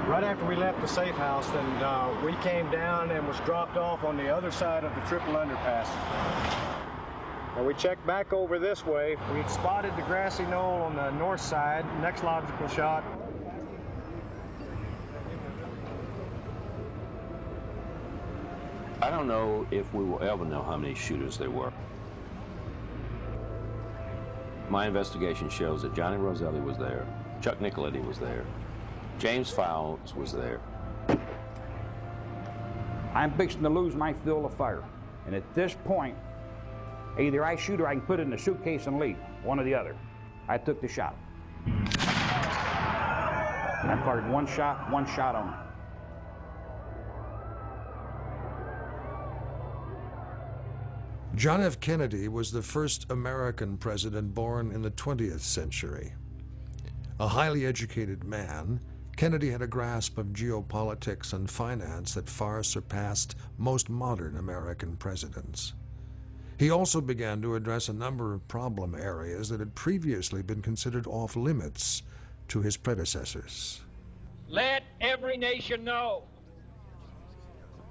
Right after we left the safe house, then we came down and was dropped off on the other side of the triple underpass. And we checked back over this way. We spotted the Grassy Knoll on the north side. Next logical shot. I don't know if we will ever know how many shooters there were. My investigation shows that Johnny Roselli was there, Chuck Nicoletti was there, James Fowles was there. I'm fixing to lose my fill of fire. And at this point, either I shoot or I can put it in a suitcase and leave, one or the other. I took the shot. I fired one shot only. John F. Kennedy was the first American president born in the 20th century. A highly educated man, Kennedy had a grasp of geopolitics and finance that far surpassed most modern American presidents. He also began to address a number of problem areas that had previously been considered off limits to his predecessors. Let every nation know,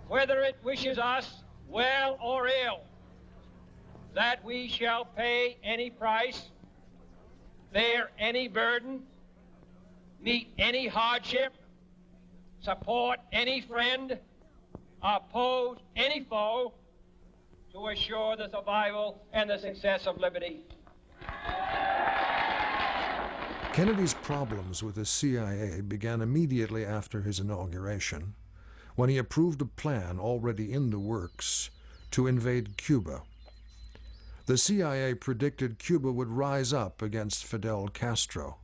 whether it wishes us well or ill, that we shall pay any price, bear any burden, meet any hardship, support any friend, oppose any foe, to assure the survival and the success of liberty. Kennedy's problems with the CIA began immediately after his inauguration, when he approved a plan already in the works to invade Cuba. The CIA predicted Cuba would rise up against Fidel Castro,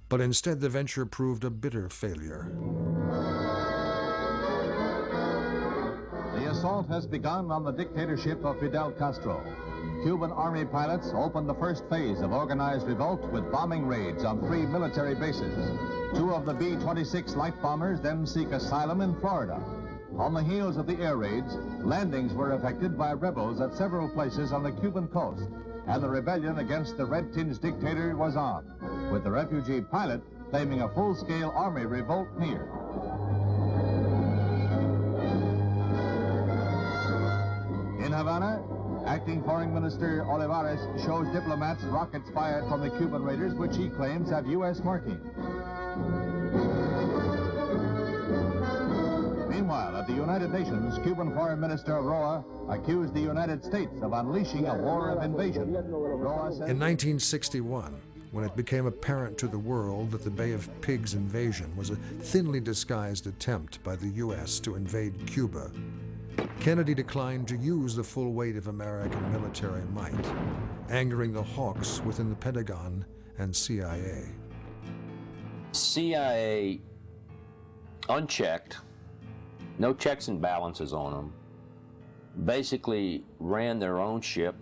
but instead the venture proved a bitter failure. The assault has begun on the dictatorship of Fidel Castro. Cuban Army pilots opened the first phase of organized revolt with bombing raids on 3 military bases. 2 of the B-26 light bombers then seek asylum in Florida. On the heels of the air raids, landings were effected by rebels at several places on the Cuban coast, and the rebellion against the red-tinged dictator was on, with the refugee pilot claiming a full-scale army revolt near. In Havana, Acting Foreign Minister Olivares shows diplomats rockets fired from the Cuban raiders, which he claims have U.S. marking. Meanwhile, at the United Nations, Cuban Foreign Minister Roa accused the United States of unleashing a war of invasion. Roa said, in 1961, when it became apparent to the world that the Bay of Pigs invasion was a thinly disguised attempt by the U.S. to invade Cuba, Kennedy declined to use the full weight of American military might, angering the hawks within the Pentagon and CIA. CIA, unchecked, no checks and balances on them, basically ran their own ship,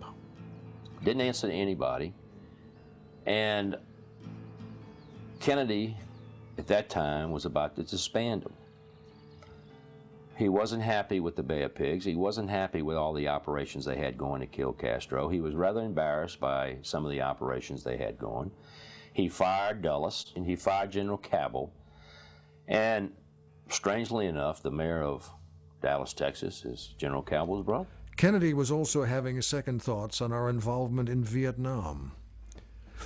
didn't answer to anybody, and Kennedy, at that time, was about to disband them. He wasn't happy with the Bay of Pigs. He wasn't happy with all the operations they had going to kill Castro. He was rather embarrassed by some of the operations they had going. He fired Dulles, and he fired General Cabell. And strangely enough, the mayor of Dallas, Texas, is General Cabell's brother. Kennedy was also having second thoughts on our involvement in Vietnam.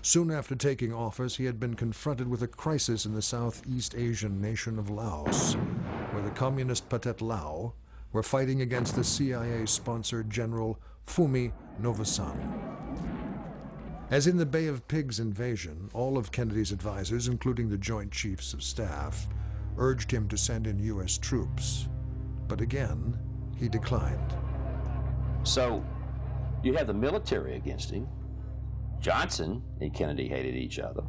Soon after taking office, he had been confronted with a crisis in the Southeast Asian nation of Laos, where the communist Pathet Lao were fighting against the CIA-sponsored General Phu Novosan. As in the Bay of Pigs invasion, all of Kennedy's advisors, including the Joint Chiefs of Staff, urged him to send in U.S. troops. But again, he declined. So you have the military against him. Johnson and Kennedy hated each other.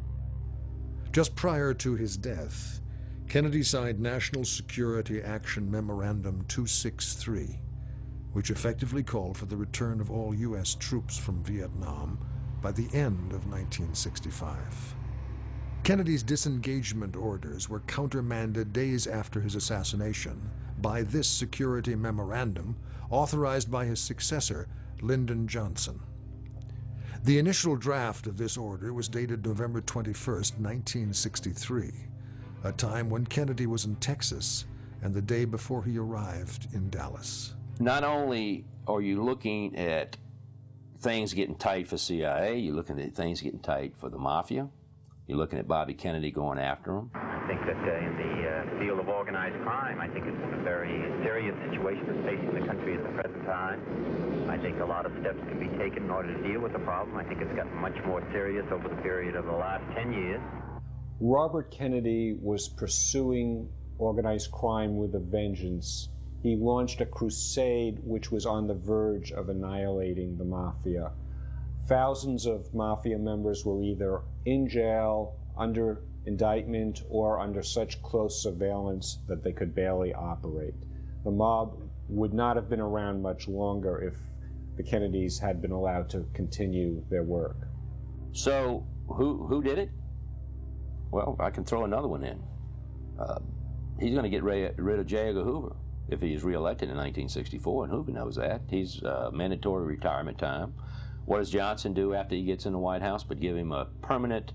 Just prior to his death, Kennedy signed National Security Action Memorandum 263, which effectively called for the return of all U.S. troops from Vietnam by the end of 1965. Kennedy's disengagement orders were countermanded days after his assassination by this security memorandum authorized by his successor, Lyndon Johnson. The initial draft of this order was dated November 21, 1963, a time when Kennedy was in Texas and the day before he arrived in Dallas. Not only are you looking at things getting tight for CIA, you're looking at things getting tight for the mafia. You're looking at Bobby Kennedy going after him. I think that in the field of organized crime, I think it's a very serious situation that's facing the country at the present time. I think a lot of steps can be taken in order to deal with the problem. I think it's gotten much more serious over the period of the last 10 years. Robert Kennedy was pursuing organized crime with a vengeance. He launched a crusade which was on the verge of annihilating the mafia. Thousands of mafia members were either in jail, under indictment, or under such close surveillance that they could barely operate. The mob would not have been around much longer if the Kennedys had been allowed to continue their work. So, who did it? Well, I can throw another one in. He's going to get rid of J. Edgar Hoover if he's reelected in 1964, and Hoover knows that. He's mandatory retirement time. What does Johnson do after he gets in the White House but give him a permanent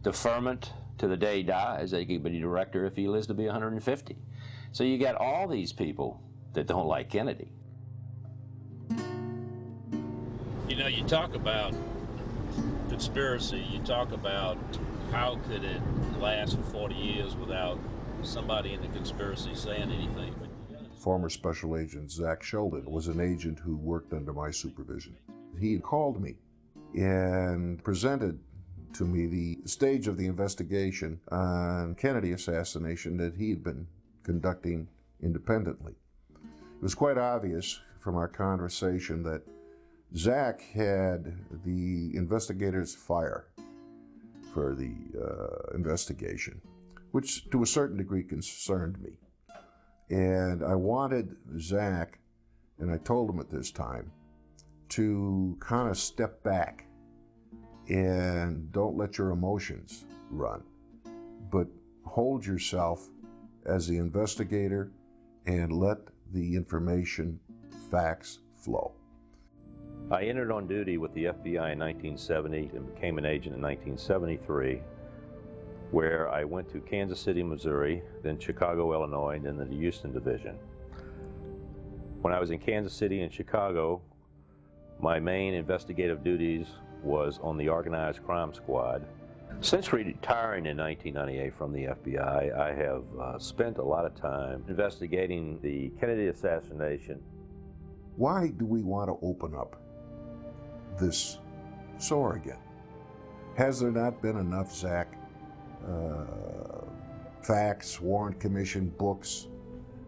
deferment to the day he dies? He could be director if he lives to be 150. So you got all these people that don't like Kennedy. You know, you talk about conspiracy, you talk about how could it last for 40 years without somebody in the conspiracy saying anything. Former Special Agent Zach Sheldon was an agent who worked under my supervision. He called me and presented to me the stage of the investigation on Kennedy assassination that he had been conducting independently. It was quite obvious from our conversation that Zach had the investigators' fire for the investigation, which to a certain degree concerned me. And I wanted Zach, and I told him at this time, to kind of step back and don't let your emotions run, but hold yourself as the investigator and let the information, facts flow. I entered on duty with the FBI in 1970 and became an agent in 1973, where I went to Kansas City, Missouri, then Chicago, Illinois, and then the Houston Division. When I was in Kansas City and Chicago, my main investigative duties was on the Organized Crime Squad. Since retiring in 1998 from the FBI, I have spent a lot of time investigating the Kennedy assassination. Why do we want to open up this sore again? Has there not been enough, Zach? Facts, warrant commission, books,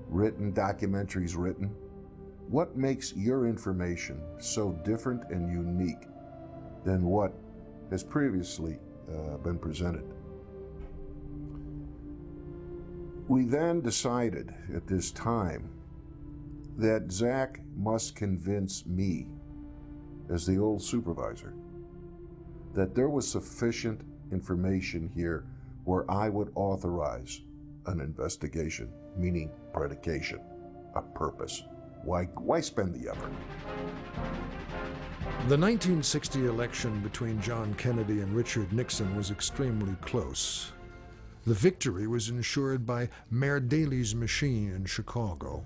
written, documentaries written. What makes your information so different and unique than what has previously been presented? We then decided at this time that Zach must convince me, as the old supervisor, that there was sufficient information here where I would authorize an investigation, meaning predication, a purpose. Why spend the effort? The 1960 election between John Kennedy and Richard Nixon was extremely close. The victory was ensured by Mayor Daley's machine in Chicago,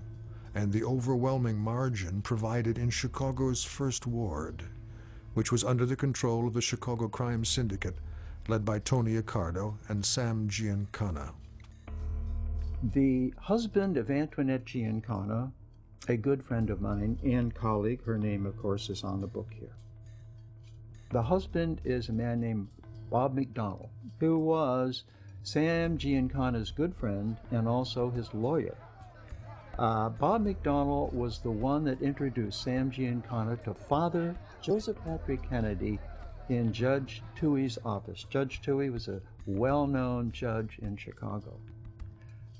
and the overwhelming margin provided in Chicago's First Ward, which was under the control of the Chicago Crime Syndicate, led by Tony Accardo and Sam Giancana. The husband of Antoinette Giancana, a good friend of mine and colleague, her name, of course, is on the book here. The husband is a man named Bob McDonnell, who was Sam Giancana's good friend and also his lawyer. Bob McDonnell was the one that introduced Sam Giancana to Father Joseph Patrick Kennedy in Judge Tuohy's office. Judge Tuohy was a well-known judge in Chicago.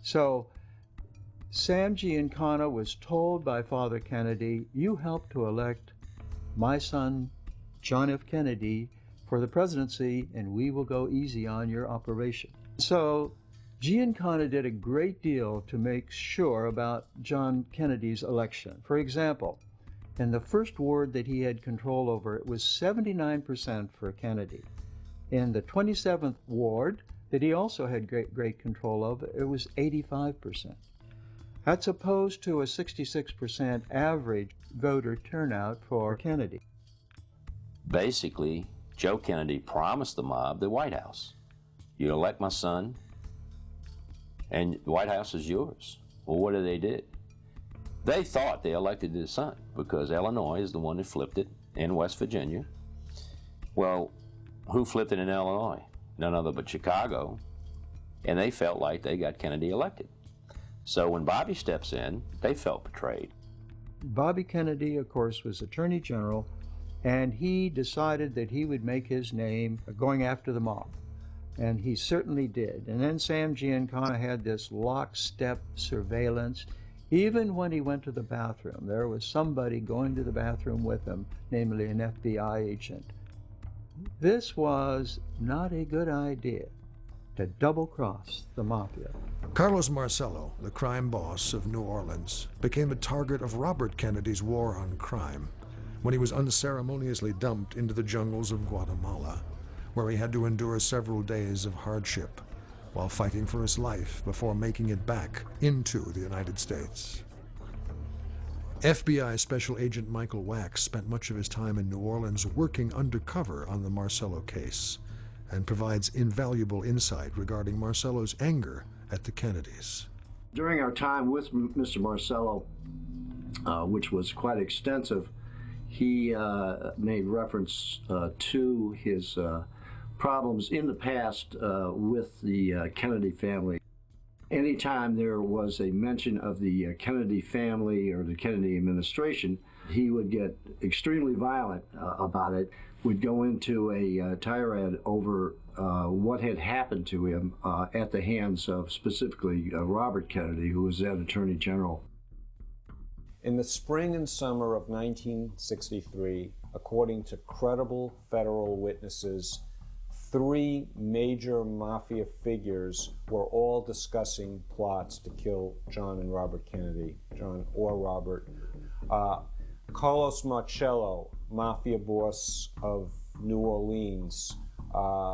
So Sam Giancana was told by Father Kennedy, you helped to elect my son, John F. Kennedy, for the presidency, and we will go easy on your operation. So Giancana did a great deal to make sure about John Kennedy's election. For example, in the first ward that he had control over, it was 79% for Kennedy. In the 27th ward, that he also had great control of, it was 85%. That's opposed to a 66% average voter turnout for Kennedy. Basically, Joe Kennedy promised the mob the White House. You elect my son, and the White House is yours. Well, what did? They thought they elected his son because Illinois is the one that flipped it, and West Virginia. Well, who flipped it in Illinois? None other but Chicago, and they felt like they got Kennedy elected. So when Bobby steps in, they felt betrayed. Bobby Kennedy, of course, was Attorney General, and he decided that he would make his name going after the mob. And he certainly did. And then Sam Giancana had this lockstep surveillance. Even when he went to the bathroom, there was somebody going to the bathroom with him, namely an FBI agent. This was not a good idea, to double-cross the mafia. Carlos Marcello, the crime boss of New Orleans, became a target of Robert Kennedy's war on crime when he was unceremoniously dumped into the jungles of Guatemala, where he had to endure several days of hardship while fighting for his life before making it back into the United States. FBI Special Agent Michael Wax spent much of his time in New Orleans working undercover on the Marcello case and provides invaluable insight regarding Marcello's anger at the Kennedys. During our time with Mr. Marcello, which was quite extensive, he made reference to his problems in the past with the Kennedy family. Anytime there was a mention of the Kennedy family or the Kennedy administration, he would get extremely violent about it, would go into a tirade over what had happened to him at the hands of specifically Robert Kennedy, who was then Attorney General. In the spring and summer of 1963, according to credible federal witnesses, 3 major mafia figures were all discussing plots to kill John and Robert Kennedy, John or Robert. Carlos Marcello, mafia boss of New Orleans,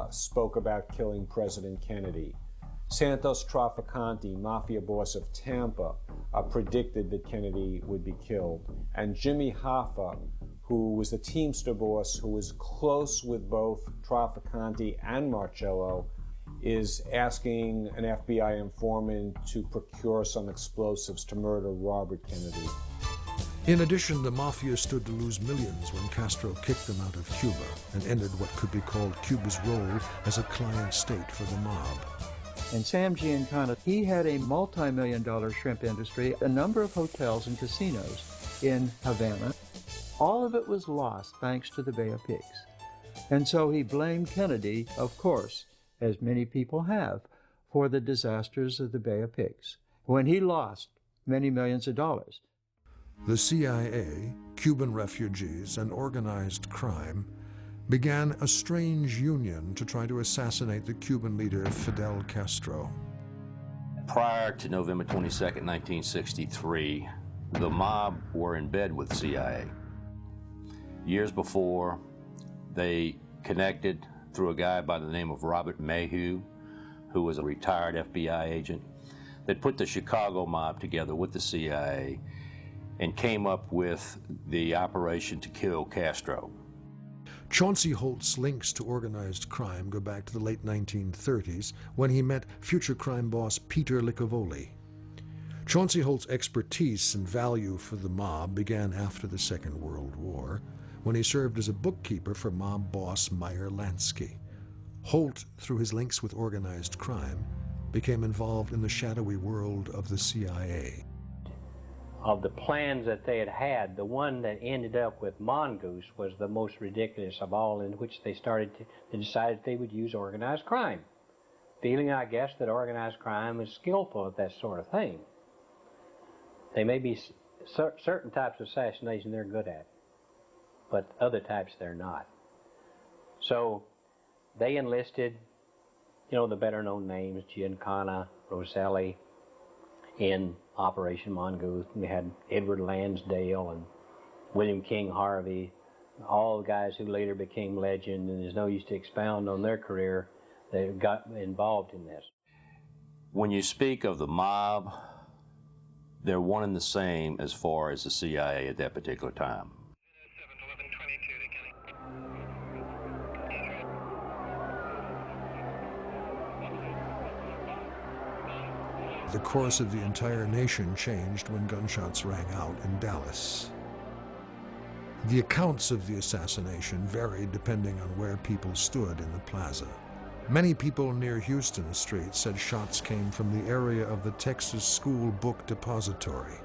spoke about killing President Kennedy. Santos Traficante, mafia boss of Tampa, predicted that Kennedy would be killed. And Jimmy Hoffa, who was the Teamster boss, who was close with both Traficante and Marcello, is asking an FBI informant to procure some explosives to murder Robert Kennedy. In addition, the mafia stood to lose millions when Castro kicked them out of Cuba and ended what could be called Cuba's role as a client state for the mob. And Sam Giancana, he had a multi-million-dollar shrimp industry, a number of hotels and casinos in Havana. All of it was lost thanks to the Bay of Pigs. And so he blamed Kennedy, of course, as many people have, for the disasters of the Bay of Pigs, when he lost many millions of dollars. The CIA, Cuban refugees, and organized crime began a strange union to try to assassinate the Cuban leader Fidel Castro. Prior to November 22nd, 1963, the mob were in bed with CIA. Years before, they connected through a guy by the name of Robert Mayhew, who was a retired FBI agent, that put the Chicago mob together with the CIA and came up with the operation to kill Castro. Chauncey Holt's links to organized crime go back to the late 1930s when he met future crime boss Peter Licavoli. Chauncey Holt's expertise and value for the mob began after the Second World War, when he served as a bookkeeper for mob boss Meyer Lansky. Holt, through his links with organized crime, became involved in the shadowy world of the CIA. Of the plans that they had, the one that ended up with Mongoose was the most ridiculous of all, in which they decided they would use organized crime, feeling, I guess, that organized crime is skillful at that sort of thing. They may be certain types of assassination they're good at, but other types they're not. So they enlisted, the better-known names, Giancana, Rosselli, in Operation Mongoose. We had Edward Lansdale and William King Harvey, all the guys who later became legend, and there's no use to expound on their career. that got involved in this. When you speak of the mob, they're one and the same as far as the CIA at that particular time. The course of the entire nation changed when gunshots rang out in Dallas. The accounts of the assassination varied depending on where people stood in the plaza. Many people near Houston Street said shots came from the area of the Texas School Book Depository,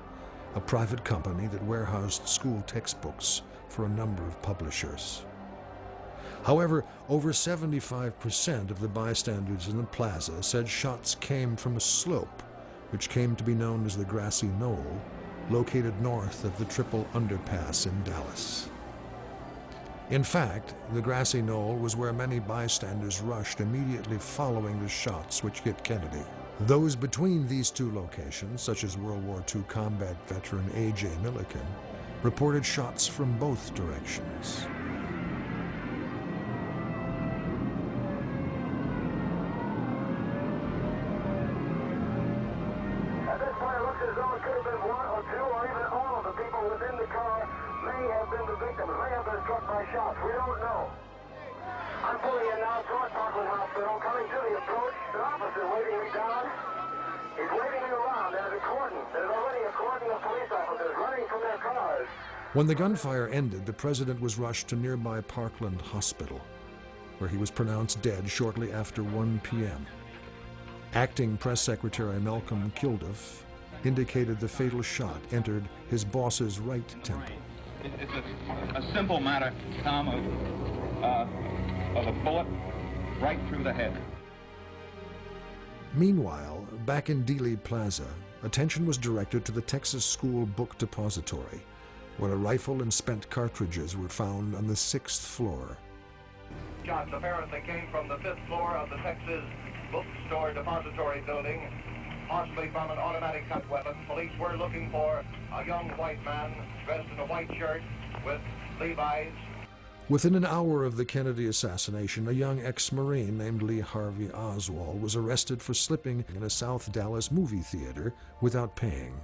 a private company that warehoused school textbooks for a number of publishers. However, over 75% of the bystanders in the plaza said shots came from a slope, which came to be known as the Grassy Knoll, located north of the Triple Underpass in Dallas. In fact, the Grassy Knoll was where many bystanders rushed immediately following the shots which hit Kennedy. Those between these two locations, such as World War II combat veteran A.J. Milliken, reported shots from both directions. At this point, it looks as though it could have been one or two or even all of the people within the car may have been the victims, may have been struck by shots. We don't know. I'm pulling in now toward Parkland Hospital, coming to the approach. An officer waving me down. He's waving me around. There's a cordon. There's already a cordon of police officers running from their cars. When the gunfire ended, the president was rushed to nearby Parkland Hospital, where he was pronounced dead shortly after 1 p.m. Acting Press Secretary Malcolm Kilduff indicated the fatal shot entered his boss's right temple. It's a simple matter, Tom, of a bullet right through the head. Meanwhile, back in Dealey Plaza, attention was directed to the Texas School Book Depository, where a rifle and spent cartridges were found on the 6th floor. Shots apparently came from the 5th floor of the Texas Bookstore Depository building, possibly from an automatic cut weapon. Police were looking for a young white man dressed in a white shirt with Levi's. Within an hour of the Kennedy assassination, a young ex-Marine named Lee Harvey Oswald was arrested for slipping in a South Dallas movie theater without paying.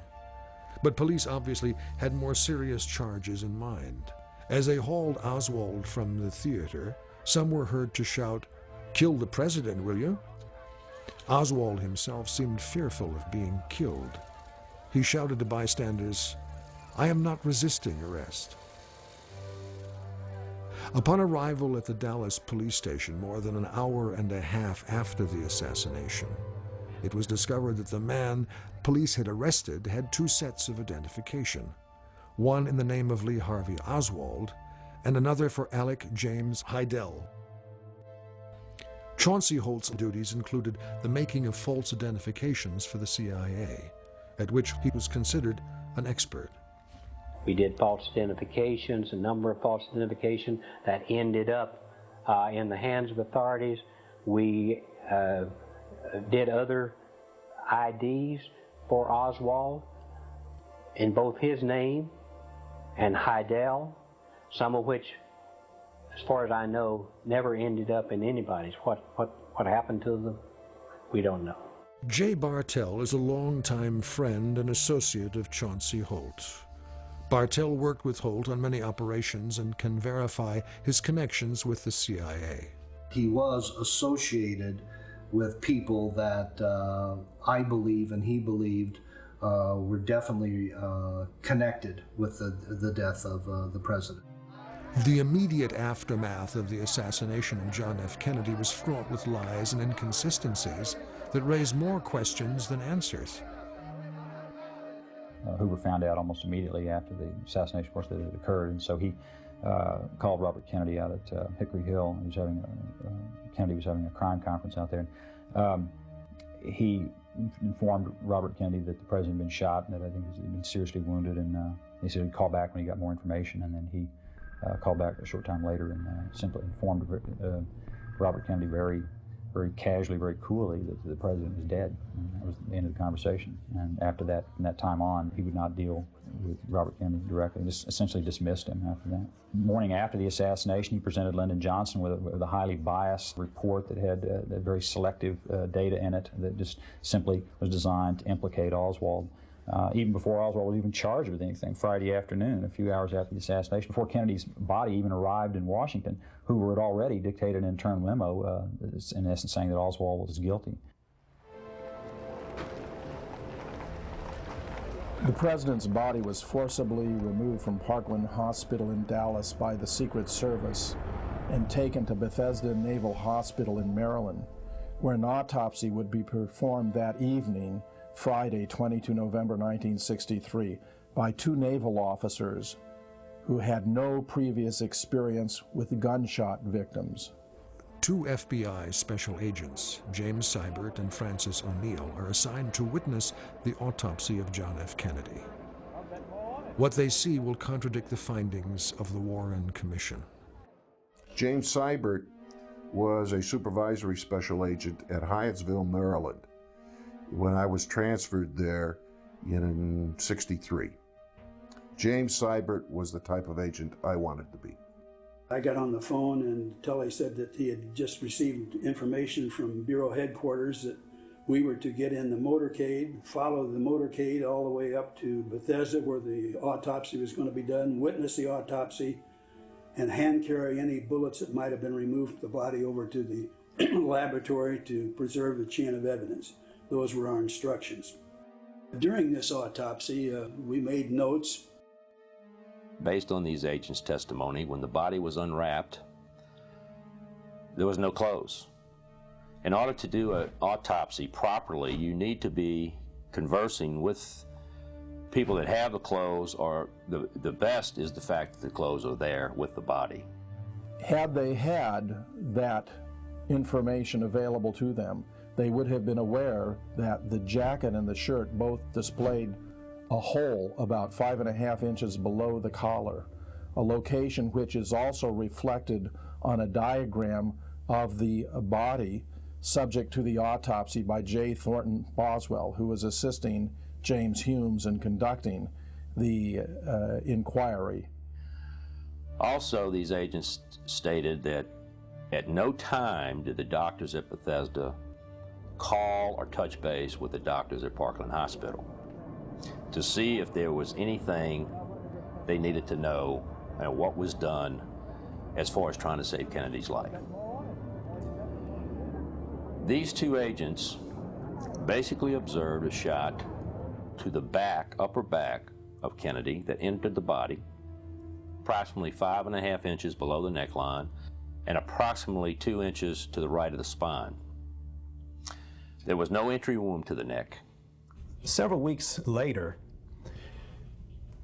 But police obviously had more serious charges in mind. As they hauled Oswald from the theater, some were heard to shout, "Kill the president, will you?" Oswald himself seemed fearful of being killed. He shouted to bystanders, "I am not resisting arrest." Upon arrival at the Dallas police station more than an hour and a half after the assassination, it was discovered that the man police had arrested had two sets of identification, one in the name of Lee Harvey Oswald and another for Alec James Heidel. Chauncey Holt's duties included the making of false identifications for the CIA, at which he was considered an expert. We did false identifications, a number of false identifications that ended up in the hands of authorities. We did other IDs for Oswald in both his name and Heidel, some of which, as far as I know, never ended up in anybody's. What happened to them, we don't know. Jay Bartell is a longtime friend and associate of Chauncey Holt. Bartell worked with Holt on many operations and can verify his connections with the CIA. He was associated with people that I believe and he believed were definitely connected with the death of the president. The immediate aftermath of the assassination of John F. Kennedy was fraught with lies and inconsistencies that raised more questions than answers. Hoover found out almost immediately after the assassination, of course, that it had occurred, and so he called Robert Kennedy out at Hickory Hill. Kennedy was having a crime conference out there. He informed Robert Kennedy that the president had been shot and that I think he had been seriously wounded, and he said he'd call back when he got more information, and then he called back a short time later and simply informed Robert Kennedy very casually, very coolly that the president was dead. And that was the end of the conversation. And after that, from that time on, he would not deal with Robert Kennedy directly, just essentially dismissed him after that. The morning after the assassination, he presented Lyndon Johnson with a highly biased report that had very selective data in it that just simply was designed to implicate Oswald. Even before Oswald was even charged with anything, Friday afternoon, a few hours after the assassination, before Kennedy's body even arrived in Washington, Hoover had already dictated an internal memo, in essence saying that Oswald was guilty. The president's body was forcibly removed from Parkland Hospital in Dallas by the Secret Service and taken to Bethesda Naval Hospital in Maryland, where an autopsy would be performed that evening, Friday, 22 November 1963, by two naval officers who had no previous experience with gunshot victims. Two FBI special agents, James Seibert and Francis O'Neill, are assigned to witness the autopsy of John F. Kennedy. What they see will contradict the findings of the Warren Commission. James Seibert was a supervisory special agent at Hyattsville, Maryland, when I was transferred there in '63. James Seibert was the type of agent I wanted to be. I got on the phone and Tully said that he had just received information from Bureau headquarters that we were to get in the motorcade, follow the motorcade all the way up to Bethesda where the autopsy was going to be done, witness the autopsy, and hand carry any bullets that might have been removed from the body over to the laboratory to preserve the chain of evidence. Those were our instructions. During this autopsy, we made notes. Based on these agents' testimony, when the body was unwrapped, there was no clothes. In order to do an autopsy properly, you need to be conversing with people that have the clothes, or the best is the fact that the clothes are there with the body. Had they had that information available to them, they would have been aware that the jacket and the shirt both displayed a hole about 5.5 inches below the collar, a location which is also reflected on a diagram of the body subject to the autopsy by J. Thornton Boswell, who was assisting James Humes in conducting the inquiry. Also, these agents stated that at no time did the doctors at Bethesda call or touch base with the doctors at Parkland Hospital to see if there was anything they needed to know and what was done as far as trying to save Kennedy's life. These two agents basically observed a shot to the back, upper back of Kennedy that entered the body, approximately 5.5 inches below the neckline and approximately 2 inches to the right of the spine. There was no entry wound to the neck. Several weeks later,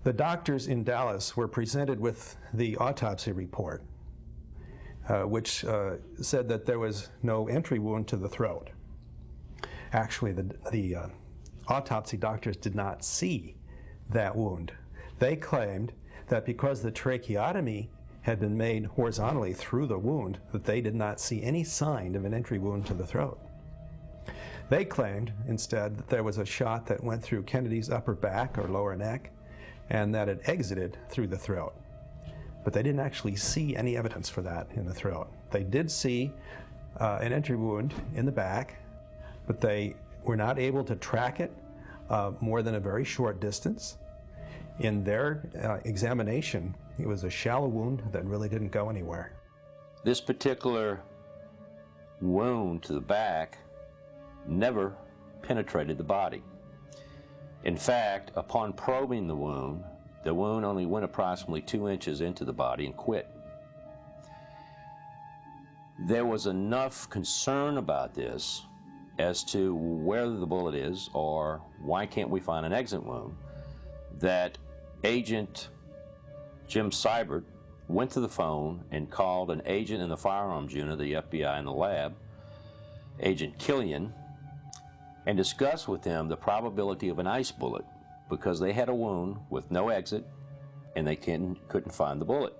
the doctors in Dallas were presented with the autopsy report, which said that there was no entry wound to the throat. Actually, the autopsy doctors did not see that wound. They claimed that because the tracheotomy had been made horizontally through the wound, that they did not see any sign of an entry wound to the throat. They claimed, instead, that there was a shot that went through Kennedy's upper back or lower neck and that it exited through the throat. But they didn't actually see any evidence for that in the throat. They did see an entry wound in the back, but they were not able to track it more than a very short distance. In their examination, it was a shallow wound that really didn't go anywhere. This particular wound to the back never penetrated the body. In fact, upon probing the wound only went approximately 2 inches into the body and quit. There was enough concern about this as to where the bullet is or why can't we find an exit wound that Agent Jim Seibert went to the phone and called an agent in the firearms unit of the FBI in the lab, Agent Killian, and discussed with him the probability of an ice bullet because they had a wound with no exit and they couldn't find the bullet.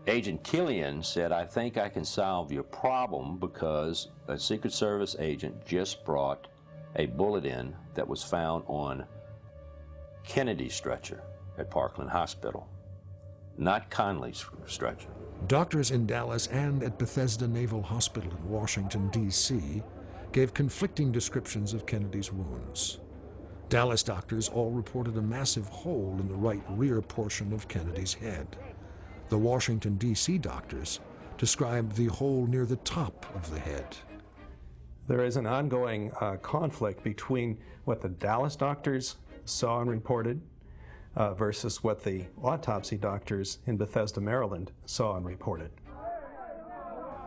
Agent Killian said, "I think I can solve your problem because a Secret Service agent just brought a bullet in that was found on Kennedy's stretcher at Parkland Hospital, not Conley's stretcher. Doctors in Dallas and at Bethesda Naval Hospital in Washington, D.C., gave conflicting descriptions of Kennedy's wounds. Dallas doctors all reported a massive hole in the right rear portion of Kennedy's head. The Washington, D.C. doctors described the hole near the top of the head. There is an ongoing conflict between what the Dallas doctors saw and reported versus what the autopsy doctors in Bethesda, Maryland saw and reported.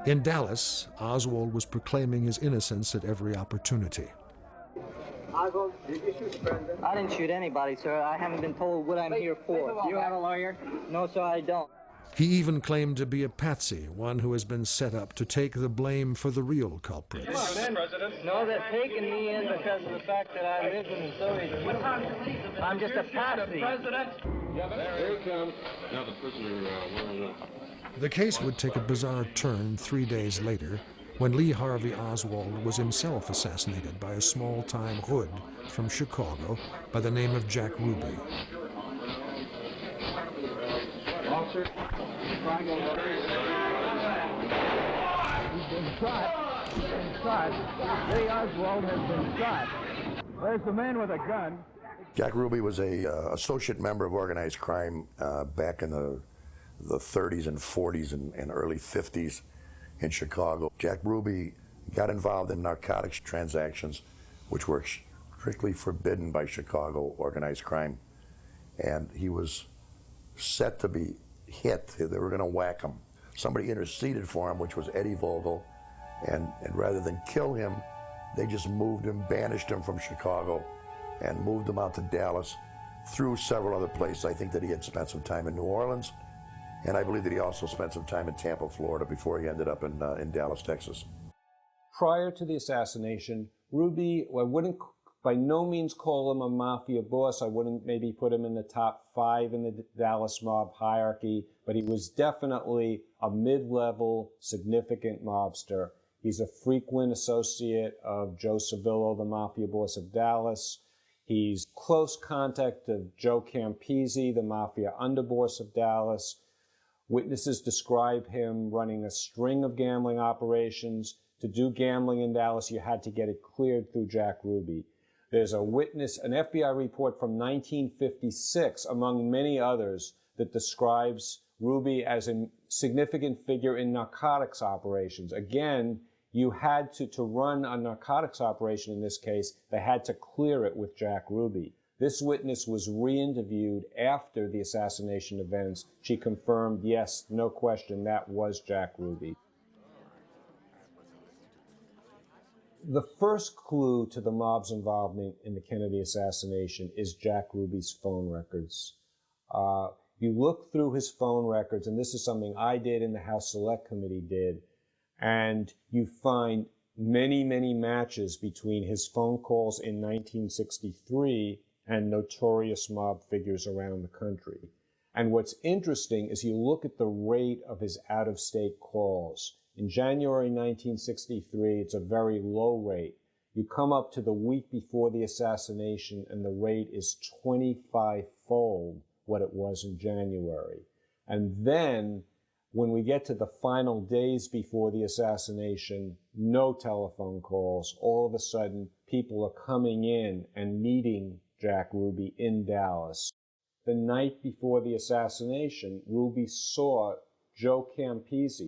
In Dallas, Oswald was proclaiming his innocence at every opportunity. Oswald, did you shoot the president? I didn't shoot anybody, sir. I haven't been told what I'm here for. Do you have a lawyer? No, sir, I don't. He even claimed to be a patsy, one who has been set up to take the blame for the real culprits. No, they're taking me in because of the fact that I lived in the Soviet Union. I'm just a patsy. Here he comes. Now the prisoner, The case would take a bizarre turn 3 days later when Lee Harvey Oswald was himself assassinated by a small-time hood from Chicago by the name of Jack Ruby. Officer, he's been shot. He's been shot. Lee Oswald has been shot. Where's the man with a gun? Jack Ruby was a associate member of organized crime back in the 30s and 40s and early 50s in Chicago. Jack Ruby got involved in narcotics transactions, which were strictly forbidden by Chicago organized crime. And he was set to be hit. They were going to whack him. Somebody interceded for him, which was Eddie Vogel, and rather than kill him, they just moved him, banished him from Chicago, and moved him out to Dallas through several other places. I think that he had spent some time in New Orleans, and I believe that he also spent some time in Tampa, Florida, before he ended up in Dallas, Texas. Prior to the assassination, Ruby, I wouldn't by no means call him a mafia boss. I wouldn't maybe put him in the top 5 in the Dallas mob hierarchy, but he was definitely a mid-level, significant mobster. He's a frequent associate of Joe Civillo, the mafia boss of Dallas. He's close contact of Joe Campisi, the mafia underboss of Dallas. Witnesses describe him running a string of gambling operations. To do gambling in Dallas, you had to get it cleared through Jack Ruby. There's a witness, an FBI report from 1956, among many others, that describes Ruby as a significant figure in narcotics operations. Again, you had to run a narcotics operation in this case, they had to clear it with Jack Ruby. This witness was re-interviewed after the assassination events. She confirmed, yes, no question, that was Jack Ruby. The first clue to the mob's involvement in the Kennedy assassination is Jack Ruby's phone records. You look through his phone records, and this is something I did and the House Select Committee did, and you find many, many matches between his phone calls in 1963 and notorious mob figures around the country. And what's interesting is you look at the rate of his out-of-state calls. In January 1963, it's a very low rate. You come up to the week before the assassination, and the rate is 25-fold what it was in January. And then, when we get to the final days before the assassination, no telephone calls. All of a sudden, people are coming in and meeting Jack Ruby in Dallas. The night before the assassination, Ruby saw Joe Campisi.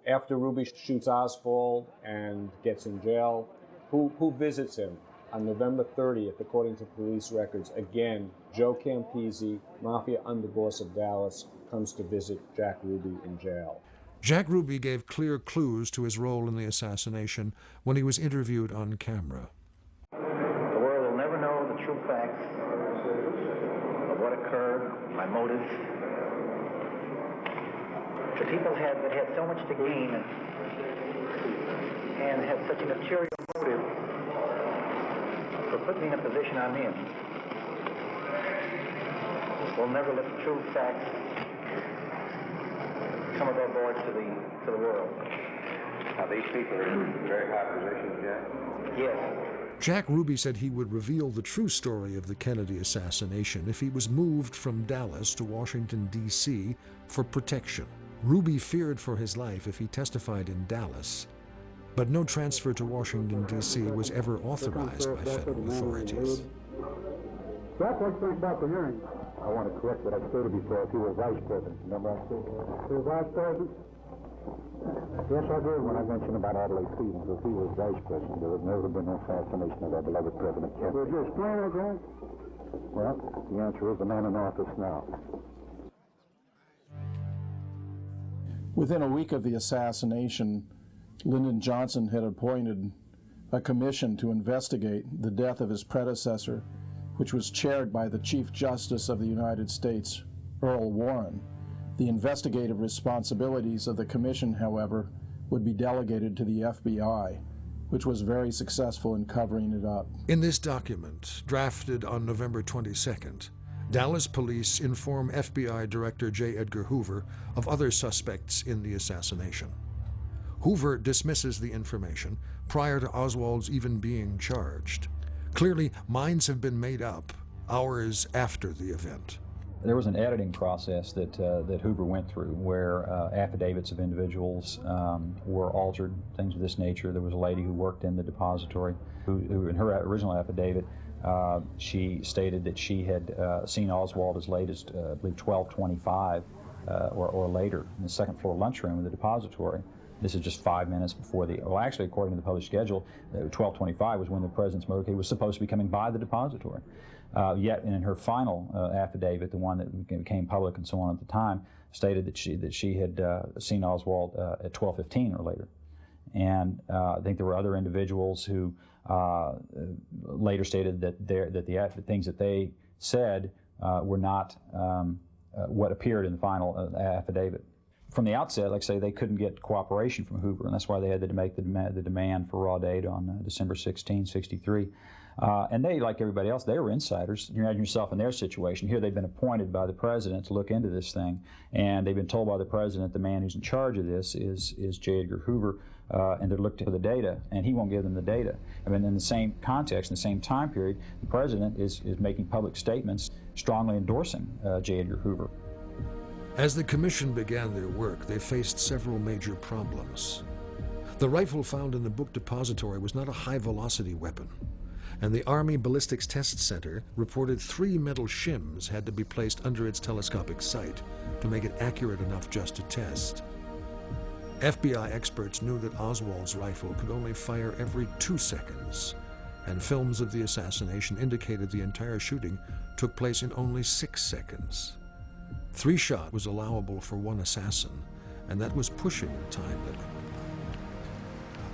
After Ruby shoots Oswald and gets in jail, who visits him? On November 30th, according to police records, again, Joe Campisi, mafia underboss of Dallas, comes to visit Jack Ruby in jail. Jack Ruby gave clear clues to his role in the assassination when he was interviewed on camera. The world will never know the true facts of what occurred, my motives. The people that had so much to gain and had such a material motive for putting me in a position I'm in will never let the true facts come above board to the world. Now these people are in very high positions, Jack? Yes. Jack Ruby said he would reveal the true story of the Kennedy assassination if he was moved from Dallas to Washington, D.C. for protection. Ruby feared for his life if he testified in Dallas, but no transfer to Washington, D.C. was ever authorized by federal authorities. Jack, what do you think about the hearing? I want to correct what I stated before. If he was vice president, remember I said he was vice president? Yes, I did when I mentioned about Adlai Stevens. If he was vice president, there would never have been no assassination of our beloved President Kennedy. Would you explain it, Jack? Well, the answer is the man in office now. Within a week of the assassination, Lyndon Johnson had appointed a commission to investigate the death of his predecessor, which was chaired by the Chief Justice of the United States, Earl Warren. The investigative responsibilities of the commission, however, would be delegated to the FBI, which was very successful in covering it up. In this document, drafted on November 22nd, Dallas police inform FBI Director J. Edgar Hoover of other suspects in the assassination. Hoover dismisses the information prior to Oswald's even being charged. Clearly, minds have been made up hours after the event. There was an editing process that Hoover went through where affidavits of individuals were altered, things of this nature. There was a lady who worked in the depository who in her original affidavit, she stated that she had seen Oswald as late as, I believe, 12:25 or later in the second floor lunchroom of the depository. This is just 5 minutes before the, well, actually, according to the published schedule, 12:25 was when the president's motorcade was supposed to be coming by the depository. Yet in her final affidavit, the one that became public and so on at the time, stated that she had seen Oswald at 12:15 or later. And I think there were other individuals who later stated that the things that they said were not what appeared in the final affidavit. From the outset, like I say, they couldn't get cooperation from Hoover, and that's why they had to make the demand for raw data on December 16, 1963. And they, like everybody else, they were insiders. You imagine yourself in their situation. Here they've been appointed by the president to look into this thing, and they've been told by the president the man who's in charge of this is J. Edgar Hoover, and they're looking for the data, and he won't give them the data. I mean, in the same context, in the same time period, the president is making public statements strongly endorsing J. Edgar Hoover. As the commission began their work, they faced several major problems. The rifle found in the book depository was not a high-velocity weapon, and the Army Ballistics Test Center reported 3 metal shims had to be placed under its telescopic sight to make it accurate enough just to test. FBI experts knew that Oswald's rifle could only fire every 2 seconds, and films of the assassination indicated the entire shooting took place in only 6 seconds. 3 shots was allowable for one assassin, and that was pushing the time limit.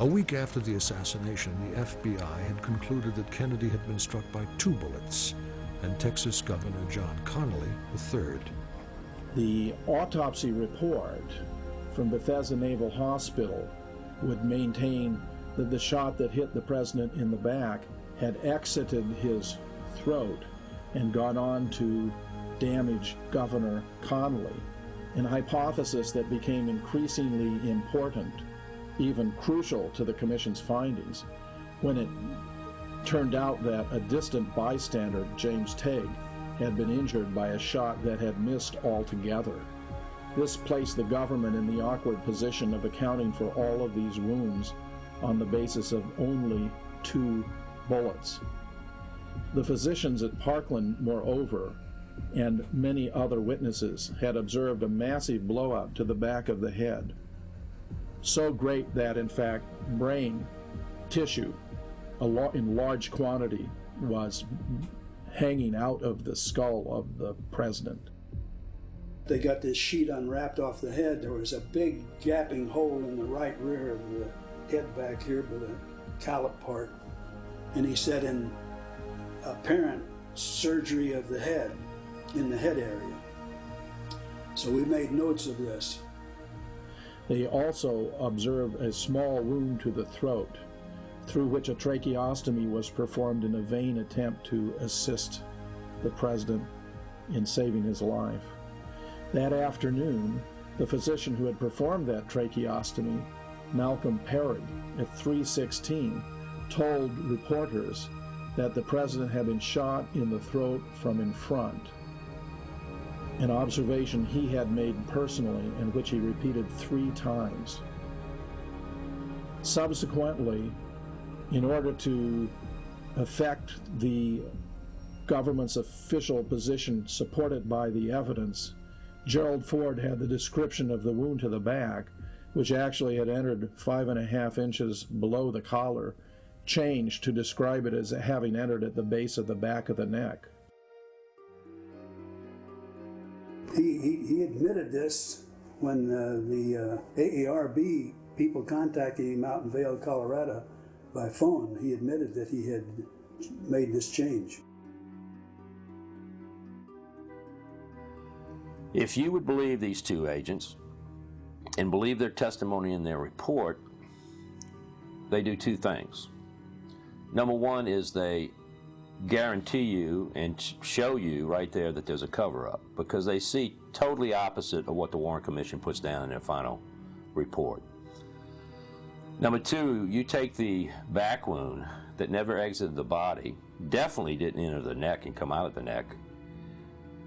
A week after the assassination, the FBI had concluded that Kennedy had been struck by 2 bullets, and Texas Governor John Connally the 3rd. The autopsy report from Bethesda Naval Hospital would maintain that the shot that hit the president in the back had exited his throat and gone on to damage Governor Connally, an hypothesis that became increasingly important, even crucial to the commission's findings, when it turned out that a distant bystander, James Tague, had been injured by a shot that had missed altogether. This placed the government in the awkward position of accounting for all of these wounds on the basis of only 2 bullets. The physicians at Parkland, moreover, and many other witnesses had observed a massive blowout to the back of the head, so great that, in fact, brain tissue in large quantity was hanging out of the skull of the president. They got this sheet unwrapped off the head. There was a big gaping hole in the right rear of the head back here by the scallop part. And he said in apparent surgery of the head, in the head area. So we made notes of this. They also observed a small wound to the throat, through which a tracheostomy was performed in a vain attempt to assist the president in saving his life. That afternoon, the physician who had performed that tracheostomy, Malcolm Perry, at 3:16, told reporters that the president had been shot in the throat from in front, an observation he had made personally and which he repeated 3 times. Subsequently, in order to affect the government's official position supported by the evidence, Gerald Ford had the description of the wound to the back, which actually had entered 5.5 inches below the collar, changed to describe it as having entered at the base of the back of the neck. He admitted this when the AARB people contacted him out in Vail, Colorado by phone. He admitted that he had made this change. If you would believe these 2 agents and believe their testimony in their report, they do 2 things. Number 1 is they guarantee you and show you right there that there's a cover-up, because they see totally opposite of what the Warren Commission puts down in their final report. Number 2, you take the back wound that never exited the body, definitely didn't enter the neck and come out of the neck.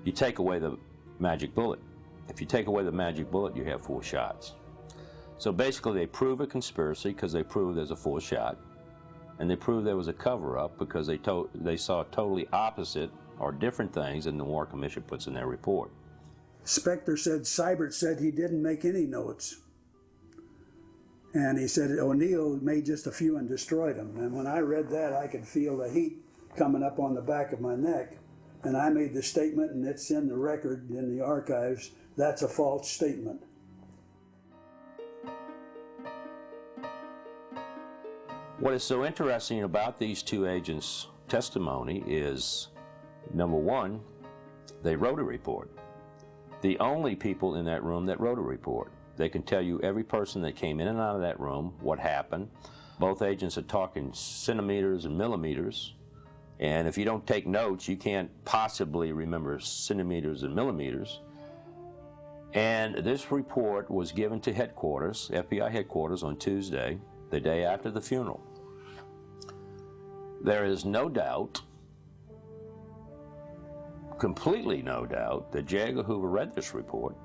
You take away the magic bullet. If you take away the magic bullet, you have 4 shots. So basically they prove a conspiracy because they prove there's a 4th shot, and they prove there was a cover-up because they saw totally opposite or different things than the Warren Commission puts in their report. Spector said Seibert said he didn't make any notes. And he said O'Neill made just a few and destroyed them. And when I read that, I could feel the heat coming up on the back of my neck. And I made the statement, and it's in the record, in the archives, that's a false statement. What is so interesting about these 2 agents' testimony is, number 1, they wrote a report. The only people in that room that wrote a report. They can tell you every person that came in and out of that room, what happened. Both agents are talking centimeters and millimeters. And if you don't take notes, you can't possibly remember centimeters and millimeters. And this report was given to headquarters, FBI headquarters, on Tuesday, the day after the funeral. There is no doubt, completely no doubt, that J. Edgar Hoover read this report.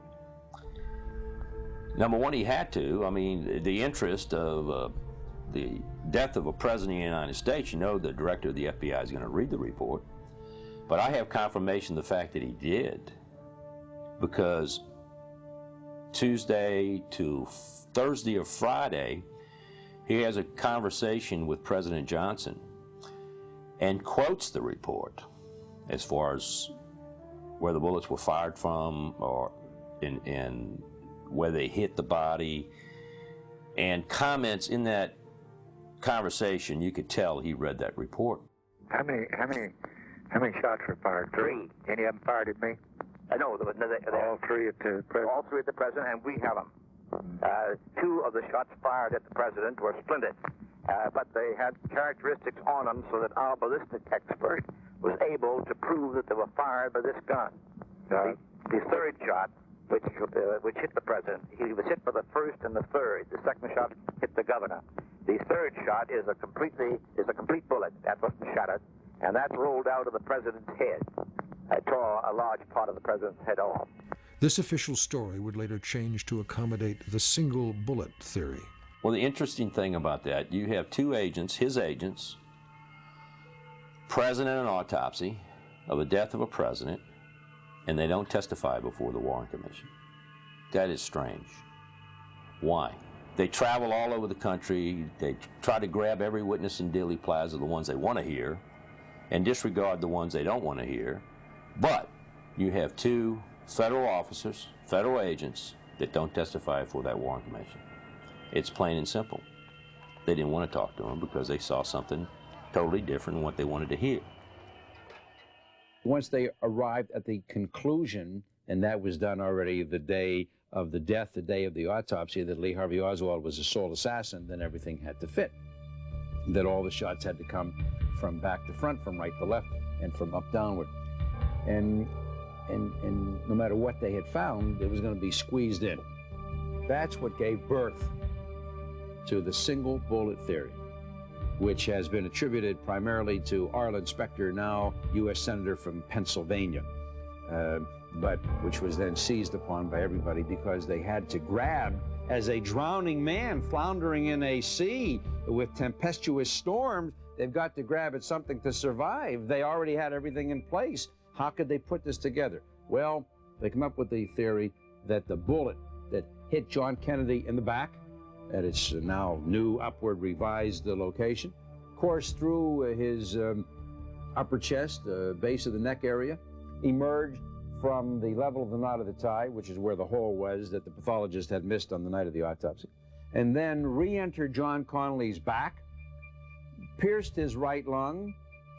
Number 1, he had to. I mean, the interest of the death of a president of the United States, you know the director of the FBI is going to read the report. But I have confirmation of the fact that he did, because Tuesday to Thursday or Friday, he has a conversation with President Johnson and quotes the report as far as where the bullets were fired from, or in where they hit the body, and comments in that conversation. You could tell he read that report. How many shots were fired? 3. Any of them fired at me? No, there was all 3 at the president. All 3 at the president, and we have them. 2 of the shots fired at the president were splinted, but they had characteristics on them so that our ballistic expert was able to prove that they were fired by this gun. The 3rd shot, which hit the president, he was hit by the 1st and the 3rd. The 2nd shot hit the governor. The 3rd shot is a complete bullet that wasn't shattered, and that rolled out of the president's head. It tore a large part of the president's head off. This official story would later change to accommodate the single bullet theory. Well, the interesting thing about that, you have 2 agents, his agents, present in an autopsy of the death of a president, and they don't testify before the Warren Commission. That is strange. Why? They travel all over the country. They try to grab every witness in Dealey Plaza, the ones they want to hear, and disregard the ones they don't want to hear. But you have 2 federal officers, federal agents, that don't testify before that Warren Commission. It's plain and simple. They didn't want to talk to them because they saw something totally different than what they wanted to hear. Once they arrived at the conclusion, and that was done already the day of the death, the day of the autopsy, that Lee Harvey Oswald was a sole assassin, then everything had to fit. That all the shots had to come from back to front, from right to left, and from up downward. And no matter what they had found, it was going to be squeezed in. That's what gave birth to the single bullet theory. which has been attributed primarily to Arlen Specter, now U.S. Senator from Pennsylvania, but which was then seized upon by everybody because they had to grab, as a drowning man floundering in a sea with tempestuous storms, they've got to grab at something to survive. They already had everything in place. How could they put this together? Well, they come up with the theory that the bullet that hit John Kennedy in the back, at its now new upward revised location, coursed through his upper chest, base of the neck area, emerged from the level of the knot of the tie, which is where the hole was that the pathologist had missed on the night of the autopsy, and then re-entered John Connolly's back, pierced his right lung,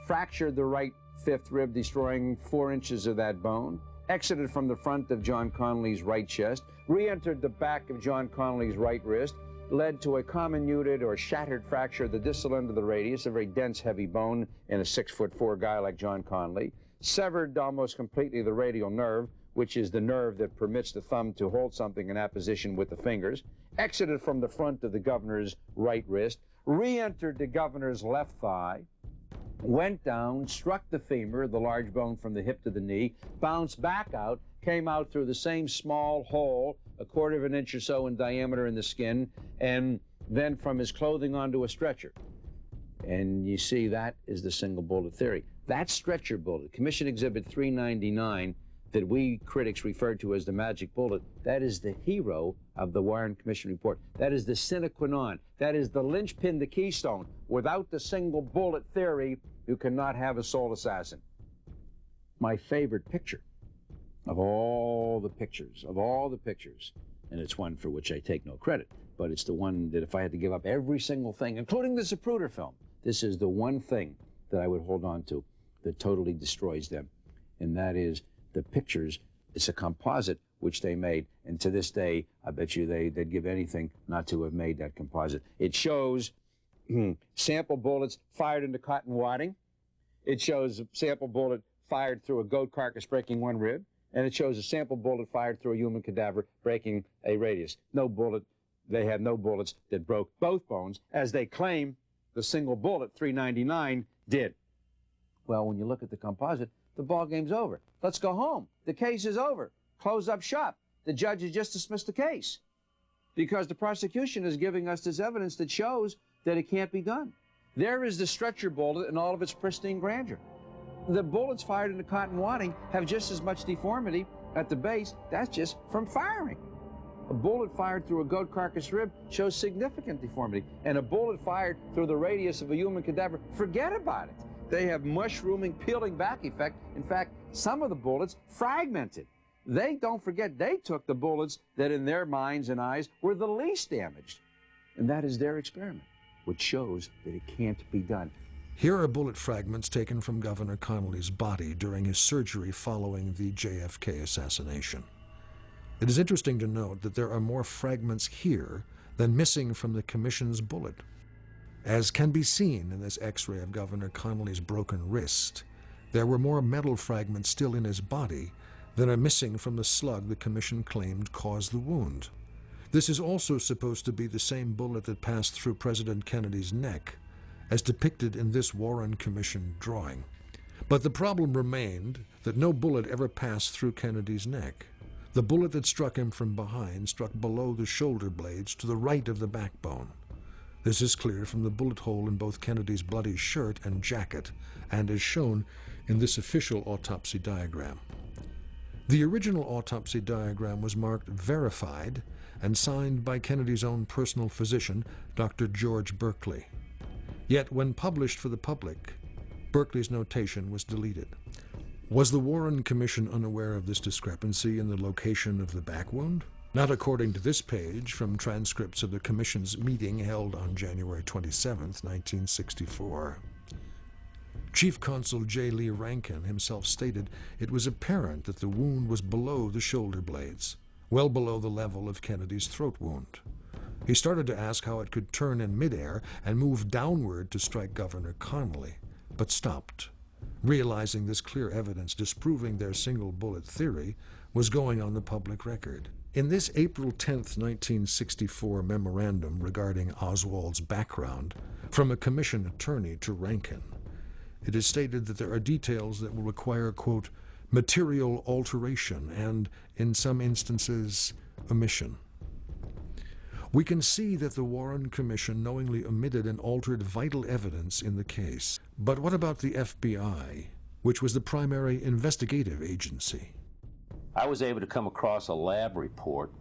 fractured the right fifth rib, destroying 4 inches of that bone, exited from the front of John Connolly's right chest, re-entered the back of John Connolly's right wrist, led to a comminuted or shattered fracture of the distal end of the radius, a very dense, heavy bone in a 6'4" guy like John Connolly, severed almost completely the radial nerve, which is the nerve that permits the thumb to hold something in that position with the fingers, exited from the front of the governor's right wrist, re-entered the governor's left thigh, went down, struck the femur, the large bone from the hip to the knee, bounced back out, came out through the same small hole, a quarter of an inch or so in diameter in the skin, and then from his clothing onto a stretcher. And you see, that is the single bullet theory. That stretcher bullet, Commission Exhibit 399, that we critics refer to as the magic bullet, that is the hero of the Warren Commission report. That is the sine qua non. That is the linchpin, the keystone. Without the single bullet theory, you cannot have a sole assassin. My favorite picture of all the pictures, and it's one for which I take no credit, but it's the one that if I had to give up every single thing, including the Zapruder film, this is the one thing that I would hold on to that totally destroys them, and that is the pictures. It's a composite which they made, and to this day, I bet you they'd give anything not to have made that composite. It shows sample bullets fired into cotton wadding. It shows a sample bullet fired through a goat carcass breaking one rib, and it shows a sample bullet fired through a human cadaver breaking a radius. They had no bullets that broke both bones, as they claim the single bullet, 399, did. Well, when you look at the composite, the ball game's over. Let's go home. The case is over. Close up shop. The judge has just dismissed the case because the prosecution is giving us this evidence that shows that it can't be done. There is the stretcher bullet in all of its pristine grandeur. The bullets fired into cotton wadding have just as much deformity at the base. That's just from firing. A bullet fired through a goat carcass rib shows significant deformity, and a bullet fired through the radius of a human cadaver, forget about it. They have mushrooming, peeling back effect. In fact, some of the bullets fragmented. Don't forget, they took the bullets that in their minds and eyes were the least damaged. And that is their experiment, which shows that it can't be done. Here are bullet fragments taken from Governor Connolly's body during his surgery following the JFK assassination. It is interesting to note that there are more fragments here than missing from the Commission's bullet. As can be seen in this X-ray of Governor Connolly's broken wrist, there were more metal fragments still in his body than are missing from the slug the Commission claimed caused the wound. This is also supposed to be the same bullet that passed through President Kennedy's neck, as depicted in this Warren Commission drawing. But the problem remained that no bullet ever passed through Kennedy's neck. The bullet that struck him from behind struck below the shoulder blades to the right of the backbone. This is clear from the bullet hole in both Kennedy's bloody shirt and jacket, and is shown in this official autopsy diagram. The original autopsy diagram was marked verified and signed by Kennedy's own personal physician, Dr. George Berkeley. Yet when published for the public, Berkeley's notation was deleted. Was the Warren Commission unaware of this discrepancy in the location of the back wound? Not according to this page from transcripts of the Commission's meeting held on January 27, 1964. Chief Consul J. Lee Rankin himself stated it was apparent that the wound was below the shoulder blades, well below the level of Kennedy's throat wound. He started to ask how it could turn in midair and move downward to strike Governor Connolly, but stopped, realizing this clear evidence disproving their single bullet theory was going on the public record. In this April 10, 1964 memorandum regarding Oswald's background, from a commission attorney to Rankin, it is stated that there are details that will require, quote, material alteration and, in some instances, omission. We can see that the Warren Commission knowingly omitted and altered vital evidence in the case. But what about the FBI, which was the primary investigative agency? I was able to come across a lab report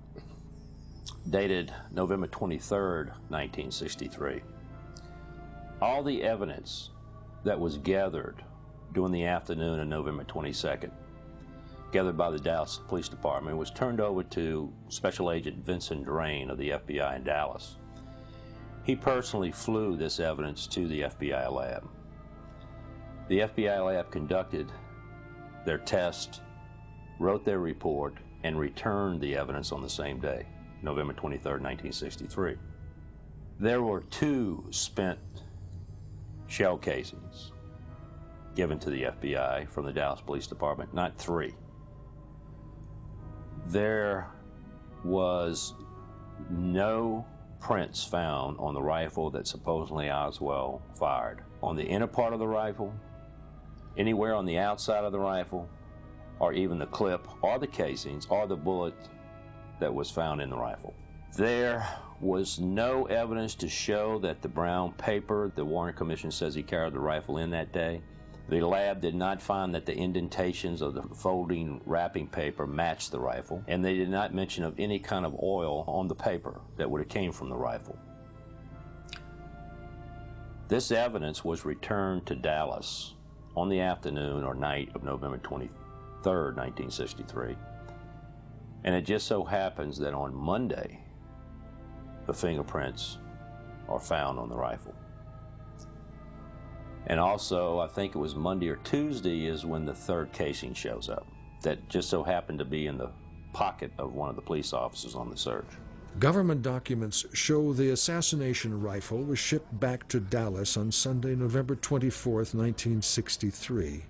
dated November 23rd, 1963. All the evidence that was gathered during the afternoon of November 22nd, gathered by the Dallas Police Department, was turned over to Special Agent Vincent Drain of the FBI in Dallas. He personally flew this evidence to the FBI lab. The FBI lab conducted their test, wrote their report, and returned the evidence on the same day, November 23rd, 1963. There were 2 spent shell casings given to the FBI from the Dallas Police Department, not 3. There was no prints found on the rifle that supposedly Oswald fired. On the inner part of the rifle, anywhere on the outside of the rifle, or even the clip, or the casings, or the bullet that was found in the rifle. There was no evidence to show that the brown paper the Warren Commission says he carried the rifle in that day. The lab did not find that the indentations of the folding wrapping paper matched the rifle, and they did not mention of any kind of oil on the paper that would have came from the rifle. This evidence was returned to Dallas on the afternoon or night of November 23rd, 1963. And it just so happens that on Monday, the fingerprints are found on the rifle. And also, I think it was Monday or Tuesday is when the 3rd casing shows up. That just so happened to be in the pocket of one of the police officers on the search. Government documents show the assassination rifle was shipped back to Dallas on Sunday, November 24th, 1963,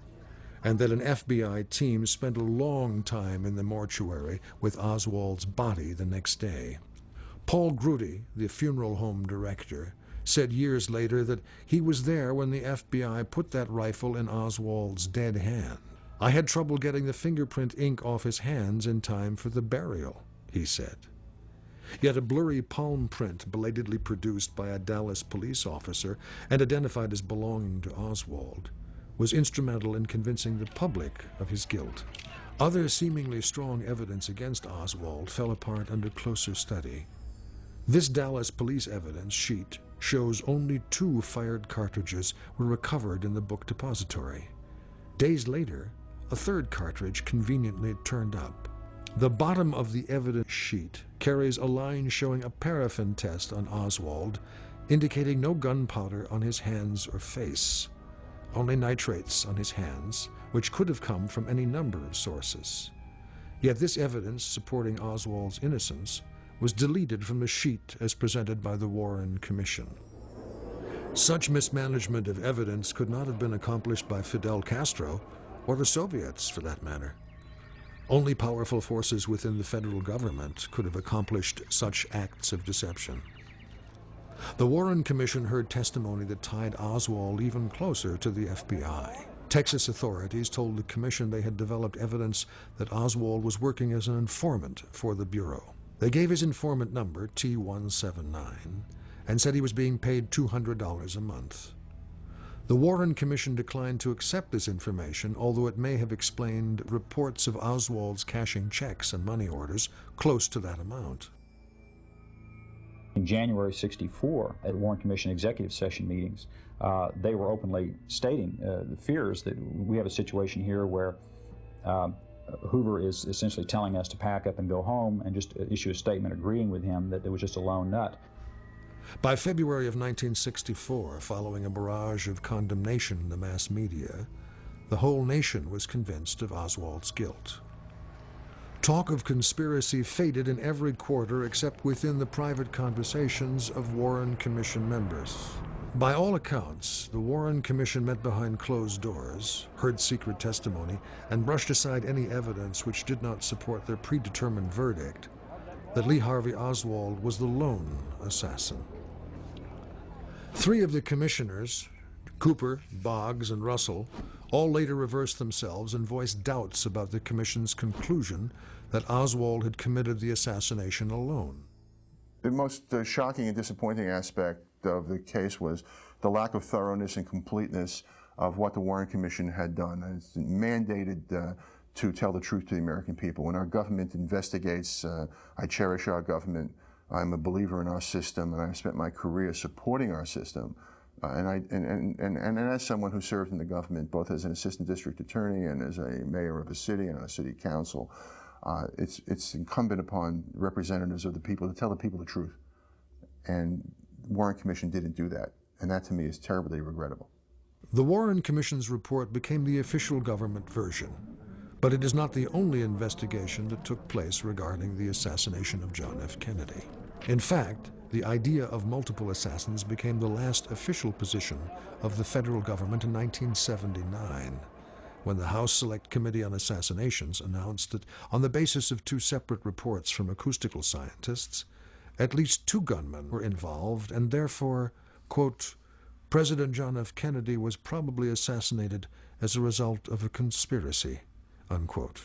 and that an FBI team spent a long time in the mortuary with Oswald's body the next day. Paul Grudy, the funeral home director, said years later that he was there when the FBI put that rifle in Oswald's dead hand. I had trouble getting the fingerprint ink off his hands in time for the burial, he said. Yet a blurry palm print belatedly produced by a Dallas police officer and identified as belonging to Oswald was instrumental in convincing the public of his guilt. Other seemingly strong evidence against Oswald fell apart under closer study. This Dallas police evidence sheet shows only 2 fired cartridges were recovered in the book depository. Days later, a 3rd cartridge conveniently turned up. The bottom of the evidence sheet carries a line showing a paraffin test on Oswald, indicating no gunpowder on his hands or face, only nitrates on his hands, which could have come from any number of sources. Yet this evidence supporting Oswald's innocence was deleted from the sheet as presented by the Warren Commission. Such mismanagement of evidence could not have been accomplished by Fidel Castro, or the Soviets for that matter. Only powerful forces within the federal government could have accomplished such acts of deception. The Warren Commission heard testimony that tied Oswald even closer to the FBI. Texas authorities told the commission they had developed evidence that Oswald was working as an informant for the Bureau. They gave his informant number, T179, and said he was being paid $200 a month. The Warren Commission declined to accept this information, although it may have explained reports of Oswald's cashing checks and money orders close to that amount. In January '64, at Warren Commission executive session meetings, they were openly stating the fears that we have a situation here where Hoover is essentially telling us to pack up and go home and just issue a statement agreeing with him that it was just a lone nut. By February of 1964, following a barrage of condemnation in the mass media, the whole nation was convinced of Oswald's guilt. Talk of conspiracy faded in every quarter except within the private conversations of Warren Commission members. By all accounts, the Warren Commission met behind closed doors, heard secret testimony, and brushed aside any evidence which did not support their predetermined verdict, that Lee Harvey Oswald was the lone assassin. 3 of the commissioners, Cooper, Boggs, and Russell, all later reversed themselves and voiced doubts about the commission's conclusion that Oswald had committed the assassination alone. The most shocking and disappointing aspect of the case was the lack of thoroughness and completeness of what the Warren Commission had done. It's mandated to tell the truth to the American people. When our government investigates, I cherish our government. I'm a believer in our system, and I've spent my career supporting our system. And as someone who served in the government, both as an assistant district attorney and as a mayor of a city and a city council, it's incumbent upon representatives of the people to tell the people the truth. And the Warren Commission didn't do that, and that to me is terribly regrettable. The Warren Commission's report became the official government version, but it is not the only investigation that took place regarding the assassination of John F. Kennedy. In fact, the idea of multiple assassins became the last official position of the federal government in 1979, when the House Select Committee on Assassinations announced that, on the basis of 2 separate reports from acoustical scientists, at least 2 gunmen were involved, and therefore, quote, President John F. Kennedy was probably assassinated as a result of a conspiracy, unquote.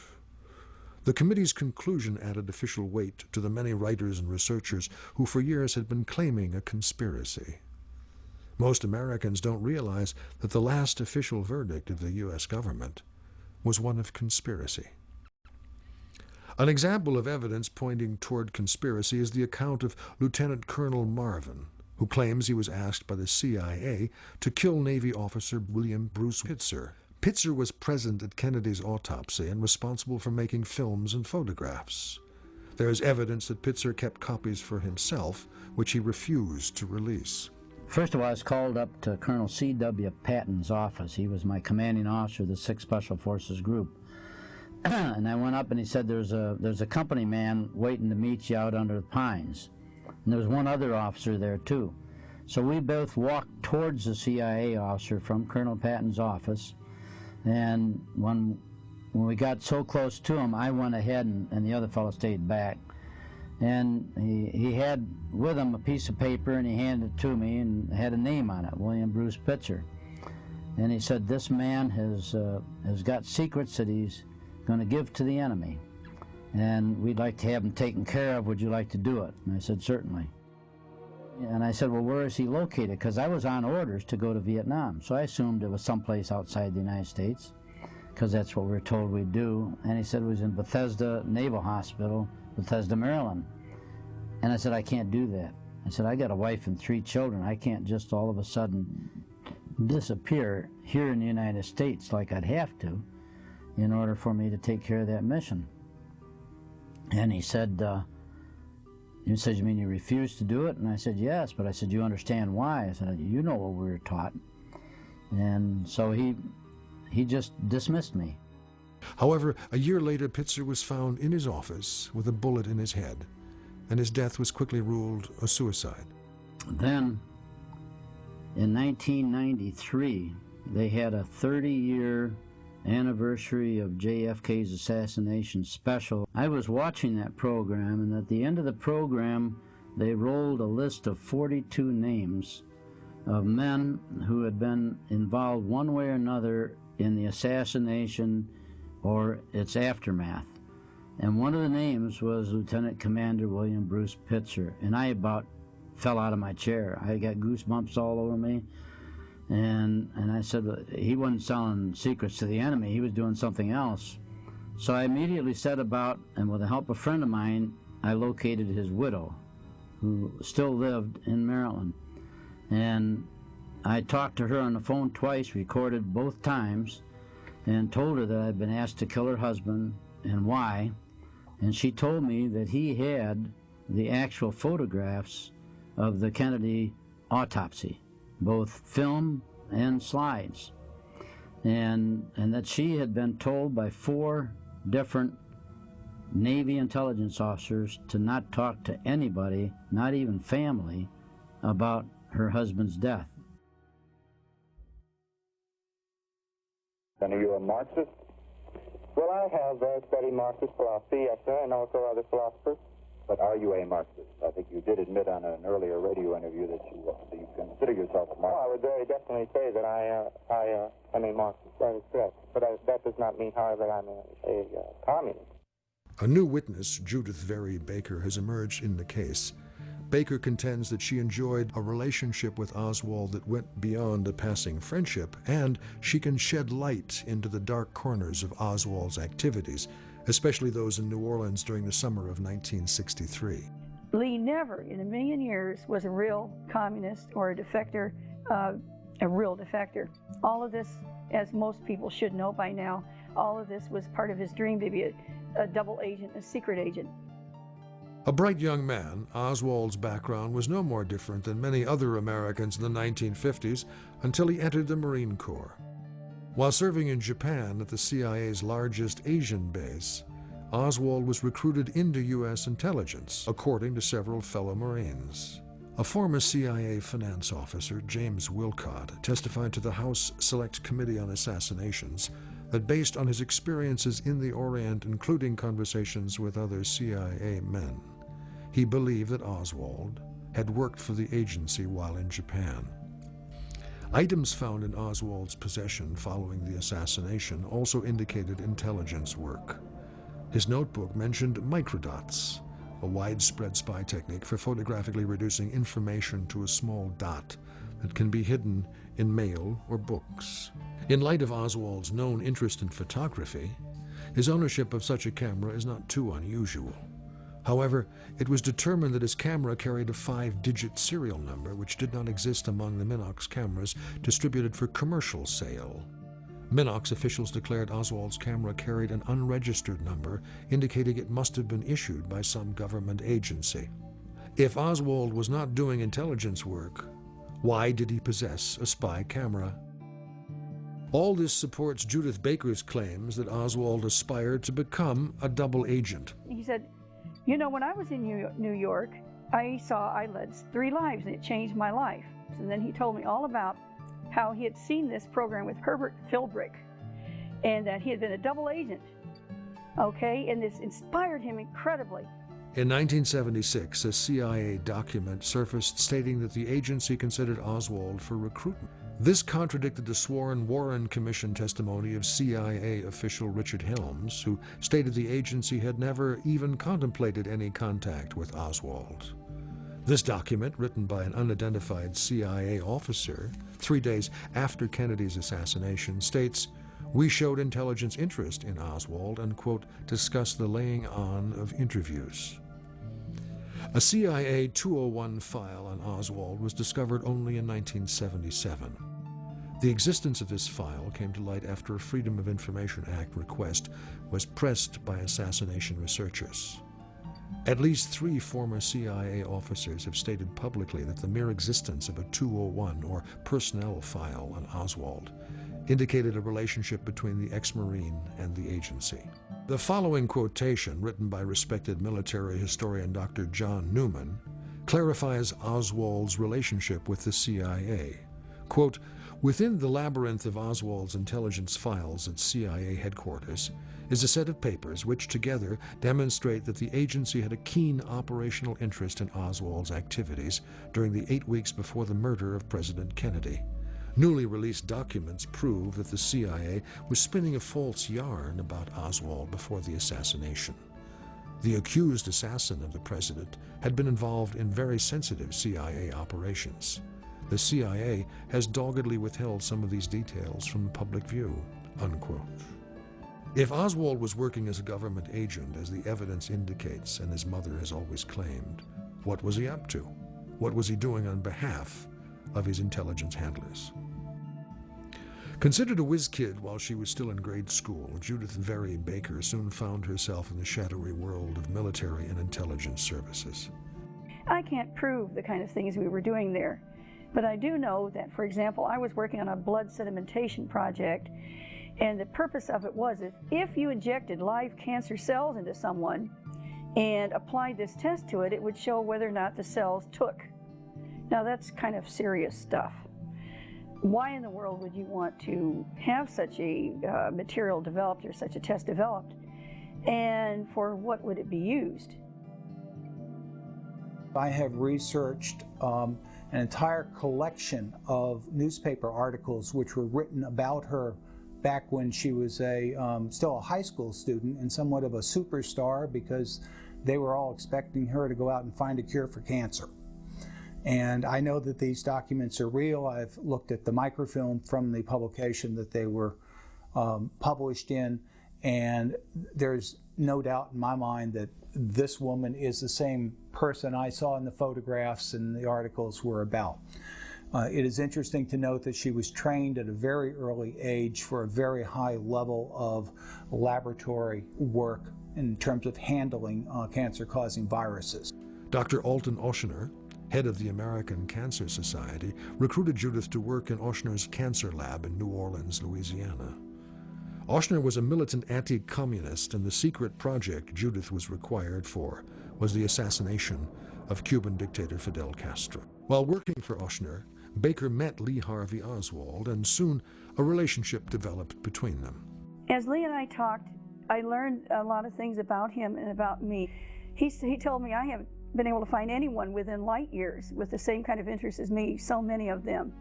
The committee's conclusion added official weight to the many writers and researchers who for years had been claiming a conspiracy. Most Americans don't realize that the last official verdict of the U.S. government was one of conspiracy. An example of evidence pointing toward conspiracy is the account of Lieutenant Colonel Marvin, who claims he was asked by the CIA to kill Navy officer William Bruce Pitzer. Pitzer was present at Kennedy's autopsy and responsible for making films and photographs. There is evidence that Pitzer kept copies for himself, which he refused to release. First of all, I was called up to Colonel C.W. Patton's office. He was my commanding officer of the 6th Special Forces Group. And I went up and he said, there's a company man waiting to meet you out under the pines. And there was one other officer there too. So we both walked towards the CIA officer from Colonel Patton's office. And when we got so close to him, I went ahead and the other fellow stayed back. And he had with him a piece of paper, and he handed it to me and had a name on it, William Bruce Pitzer. And he said, this man has got secrets that he's going to give to the enemy. And we'd like to have him taken care of. Would you like to do it? And I said, certainly. And I said, well, where is he located? Because I was on orders to go to Vietnam. So I assumed it was someplace outside the United States, because that's what we were told we'd do. And he said it was in Bethesda Naval Hospital, Bethesda, Maryland. And I said, I can't do that. I said, I got a wife and 3 children. I can't just all of a sudden disappear here in the United States like I'd have to in order for me to take care of that mission. And he said, you mean you refused to do it? And I said, yes. But I said, you understand why? I said, you know what we were taught. And so he just dismissed me. However, a year later, Pitzer was found in his office with a bullet in his head, and his death was quickly ruled a suicide. Then, in 1993, they had a 30-year anniversary of JFK's assassination special. I was watching that program, and at the end of the program, they rolled a list of 42 names of men who had been involved one way or another in the assassination or its aftermath. And one of the names was Lieutenant Commander William Bruce Pitzer, and I about fell out of my chair. I got goosebumps all over me. And I said, he wasn't selling secrets to the enemy, he was doing something else. So I immediately set about, and with the help of a friend of mine, I located his widow, who still lived in Maryland. And I talked to her on the phone twice, recorded both times, and told her that I'd been asked to kill her husband and why. And she told me that he had the actual photographs of the Kennedy autopsy, both film and slides, and that she had been told by 4 different Navy intelligence officers to not talk to anybody, not even family, about her husband's death. And are you a Marxist? Well, I have studied Marxist philosophy, yes, sir, and also other philosophers. But are you a Marxist? I think you did admit on an earlier radio interview that you consider yourself a Marxist. Well, I would very definitely say that I am a Marxist. That is correct. But that does not mean, however, I'm a communist. A new witness, Judith Very Baker, has emerged in the case. Baker contends that she enjoyed a relationship with Oswald that went beyond a passing friendship, and she can shed light into the dark corners of Oswald's activities, especially those in New Orleans during the summer of 1963. Lee never in a million years was a real communist or a defector, a real defector. All of this, as most people should know by now, all of this was part of his dream to be a double agent, a secret agent. A bright young man, Oswald's background was no more different than many other Americans in the 1950s until he entered the Marine Corps. While serving in Japan at the CIA's largest Asian base, Oswald was recruited into U.S. intelligence, according to several fellow Marines. A former CIA finance officer, James Wilcott, testified to the House Select Committee on Assassinations that based on his experiences in the Orient, including conversations with other CIA men, he believed that Oswald had worked for the agency while in Japan. Items found in Oswald's possession following the assassination also indicated intelligence work. His notebook mentioned microdots, a widespread spy technique for photographically reducing information to a small dot that can be hidden in mail or books. In light of Oswald's known interest in photography, his ownership of such a camera is not too unusual. However, it was determined that his camera carried a 5-digit serial number which did not exist among the Minox cameras distributed for commercial sale. Minox officials declared Oswald's camera carried an unregistered number, indicating it must have been issued by some government agency. If Oswald was not doing intelligence work, why did he possess a spy camera? All this supports Judith Baker's claims that Oswald aspired to become a double agent. He said, you know, when I was in New York, I led 3 lives, and it changed my life. And then he told me all about how he had seen this program with Herbert Philbrick, and that he had been a double agent, okay? And this inspired him incredibly. In 1976, a CIA document surfaced stating that the agency considered Oswald for recruitment. This contradicted the sworn Warren Commission testimony of CIA official Richard Helms, who stated the agency had never even contemplated any contact with Oswald. This document, written by an unidentified CIA officer 3 days after Kennedy's assassination, states, "We showed intelligence interest in Oswald and, quote, discussed the laying on of interviews." A CIA 201 file on Oswald was discovered only in 1977. The existence of this file came to light after a Freedom of Information Act request was pressed by assassination researchers. At least 3 former CIA officers have stated publicly that the mere existence of a 201 or personnel file on Oswald indicated a relationship between the ex-Marine and the agency. The following quotation, written by respected military historian Dr. John Newman, clarifies Oswald's relationship with the CIA. Quote, "Within the labyrinth of Oswald's intelligence files at CIA headquarters is a set of papers which together demonstrate that the agency had a keen operational interest in Oswald's activities during the 8 weeks before the murder of President Kennedy. Newly released documents prove that the CIA was spinning a false yarn about Oswald before the assassination. The accused assassin of the president had been involved in very sensitive CIA operations. The CIA has doggedly withheld some of these details from public view," unquote. If Oswald was working as a government agent, as the evidence indicates and his mother has always claimed, what was he up to? What was he doing on behalf of his intelligence handlers? Considered a whiz kid while she was still in grade school, Judith Very Baker soon found herself in the shadowy world of military and intelligence services. I can't prove the kind of things we were doing there, but I do know that, for example, I was working on a blood sedimentation project, and the purpose of it was if you injected live cancer cells into someone and applied this test to it, it would show whether or not the cells took. Now that's kind of serious stuff. Why in the world would you want to have such a material developed or such a test developed, and for what would it be used? I have researched an entire collection of newspaper articles which were written about her back when she was still a high school student and somewhat of a superstar, because they were all expecting her to go out and find a cure for cancer. And I know that these documents are real. I've looked at the microfilm from the publication that they were published in, and there's no doubt in my mind that this woman is the same person I saw in the photographs and the articles were about. It is interesting to note that she was trained at a very early age for a very high level of laboratory work in terms of handling cancer-causing viruses. Dr. Alton Ochsner, head of the American Cancer Society, recruited Judith to work in Ochsner's cancer lab in New Orleans, Louisiana. Ochsner was a militant anti-communist, and the secret project Judith was required for was the assassination of Cuban dictator Fidel Castro. While working for Ochsner, Baker met Lee Harvey Oswald, and soon a relationship developed between them. As Lee and I talked, I learned a lot of things about him and about me. He told me, I haven't been able to find anyone within light years with the same kind of interests as me, so many of them.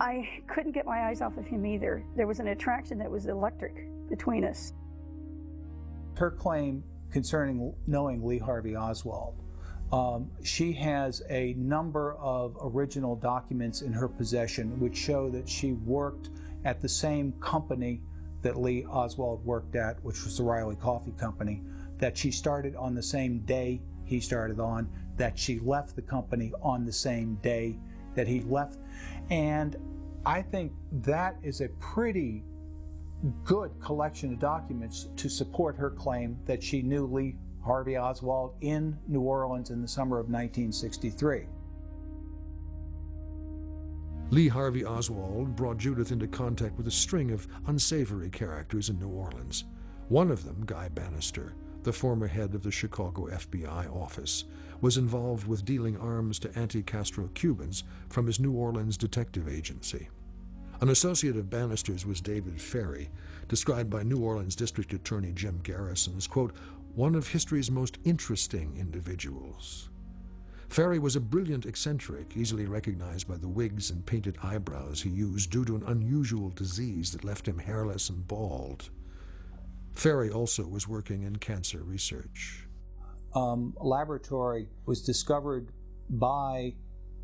I couldn't get my eyes off of him either. There was an attraction that was electric between us. Her claim concerning knowing Lee Harvey Oswald, she has a number of original documents in her possession which show that she worked at the same company that Lee Oswald worked at, which was the Riley Coffee Company, that she started on the same day he started on, that she left the company on the same day that he left. And I think that is a pretty good collection of documents to support her claim that she knew Lee Harvey Oswald in New Orleans in the summer of 1963. Lee Harvey Oswald brought Judith into contact with a string of unsavory characters in New Orleans. One of them, Guy Bannister, the former head of the Chicago FBI office, was involved with dealing arms to anti-Castro Cubans from his New Orleans detective agency. An associate of Bannister's was David Ferry, described by New Orleans District Attorney Jim Garrison as, quote, one of history's most interesting individuals. Ferry was a brilliant eccentric, easily recognized by the wigs and painted eyebrows he used due to an unusual disease that left him hairless and bald. Ferry also was working in cancer research. A laboratory was discovered by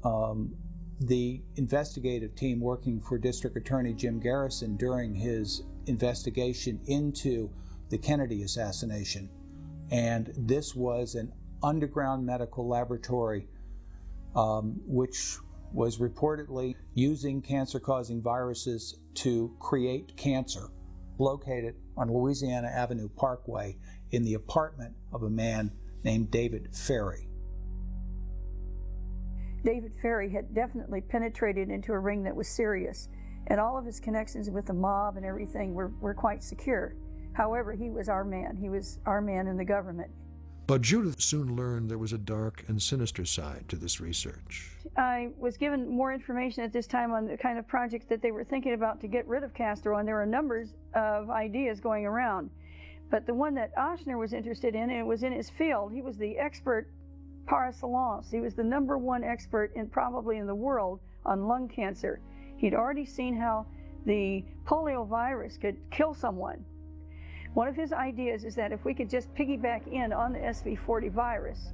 the investigative team working for District Attorney Jim Garrison during his investigation into the Kennedy assassination. And this was an underground medical laboratory which was reportedly using cancer-causing viruses to create cancer, located on Louisiana Avenue Parkway in the apartment of a man named David Ferry. David Ferry had definitely penetrated into a ring that was serious, and all of his connections with the mob and everything were quite secure. However, he was our man. He was our man in the government. But Judith soon learned there was a dark and sinister side to this research. I was given more information at this time on the kind of projects that they were thinking about to get rid of Castro, and there were numbers of ideas going around. But the one that Ochsner was interested in, and it was in his field, he was the expert par excellence. He was the #1 expert probably in the world on lung cancer. He'd already seen how the polio virus could kill someone. One of his ideas is that if we could just piggyback in on the SV40 virus,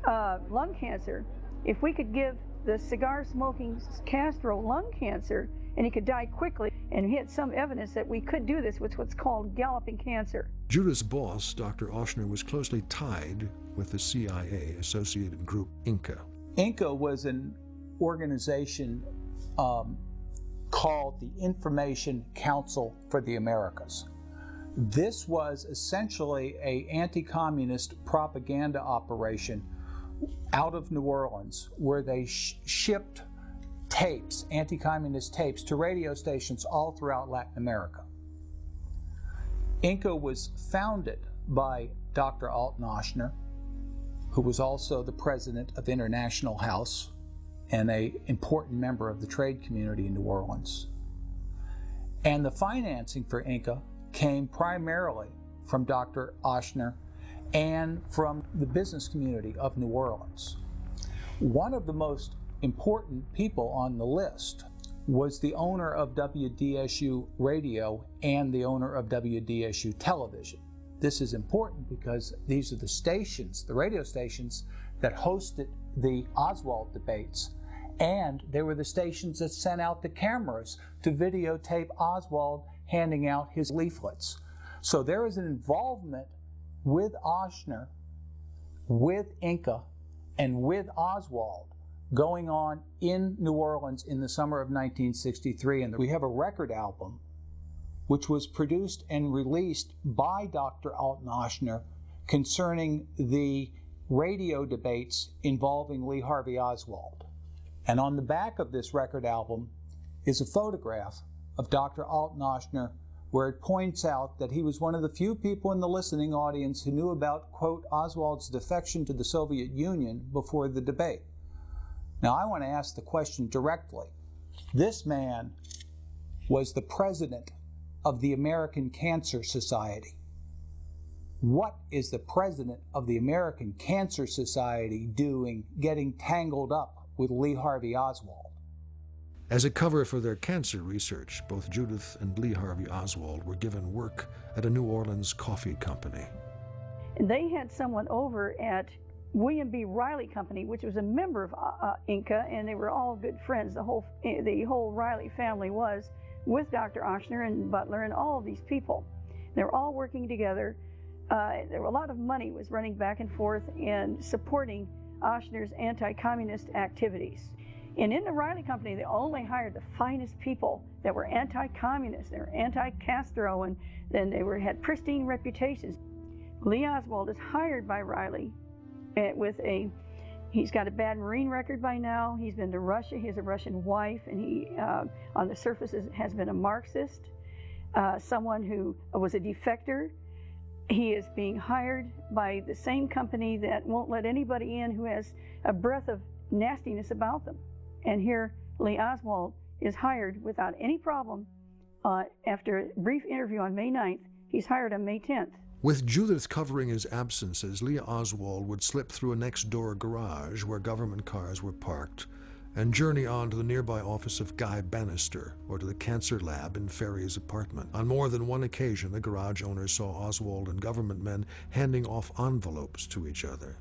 lung cancer, if we could give the cigar-smoking Castro lung cancer, and he could die quickly, and he had some evidence that we could do this with what's called galloping cancer. Judith's boss, Dr. Ochsner, was closely tied with the CIA-associated group Inca. Inca was an organization called the Information Council for the Americas. This was essentially an anti-communist propaganda operation out of New Orleans, where they shipped tapes, anti-communist tapes, to radio stations all throughout Latin America. Inca was founded by Dr. Alton Ochsner, who was also the president of International House and an important member of the trade community in New Orleans. And the financing for Inca came primarily from Dr. Ochsner and from the business community of New Orleans. One of the most important people on the list was the owner of WDSU Radio and the owner of WDSU Television. This is important because these are the stations, the radio stations, that hosted the Oswald debates, and they were the stations that sent out the cameras to videotape Oswald handing out his leaflets. So there is an involvement with Ochsner, with Inca, and with Oswald going on in New Orleans in the summer of 1963. And we have a record album which was produced and released by Dr. Alton Ochsner concerning the radio debates involving Lee Harvey Oswald. And on the back of this record album is a photograph of Dr. Alton Ochsner where it points out that he was one of the few people in the listening audience who knew about, quote, Oswald's defection to the Soviet Union before the debate. Now, I want to ask the question directly. This man was the president of the American Cancer Society. What is the president of the American Cancer Society doing getting tangled up with Lee Harvey Oswald? As a cover for their cancer research, both Judith and Lee Harvey Oswald were given work at a New Orleans coffee company. They had someone over at William B. Riley Company, which was a member of Inca, and they were all good friends. The whole Riley family was, with Dr. Ochsner and Butler and all of these people. They were all working together. There were a lot of money was running back and forth and supporting Ochsner's anti-communist activities. And in the Riley Company, they only hired the finest people that were anti-communist. They were anti-Castro, and then they had pristine reputations. Lee Oswald is hired by Riley he's got a bad Marine record by now. He's been to Russia. He has a Russian wife, and he, on the surface, has been a Marxist, someone who was a defector. He is being hired by the same company that won't let anybody in who has a breath of nastiness about them. And here, Lee Oswald is hired without any problem. After a brief interview on May 9th, he's hired on May 10th. With Judith covering his absences, Lee Oswald would slip through a next-door garage where government cars were parked and journey on to the nearby office of Guy Bannister or to the cancer lab in Ferry's apartment. On more than one occasion, the garage owner saw Oswald and government men handing off envelopes to each other.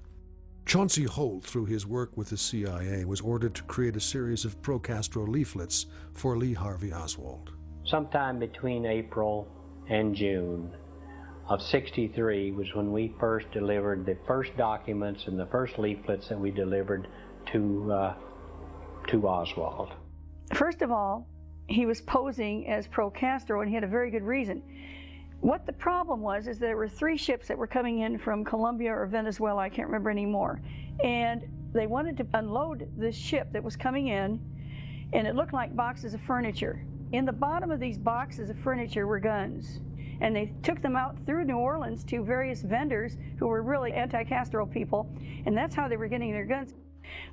Chauncey Holt, through his work with the CIA, was ordered to create a series of pro-Castro leaflets for Lee Harvey Oswald. Sometime between April and June of '63 was when we first delivered the first documents and the first leaflets that we delivered to Oswald. First of all, he was posing as pro-Castro, and he had a very good reason. What the problem was is there were 3 ships that were coming in from Colombia or Venezuela, I can't remember anymore, and they wanted to unload this ship that was coming in, and it looked like boxes of furniture. In the bottom of these boxes of furniture were guns, and they took them out through New Orleans to various vendors who were really anti-Castro people, and that's how they were getting their guns.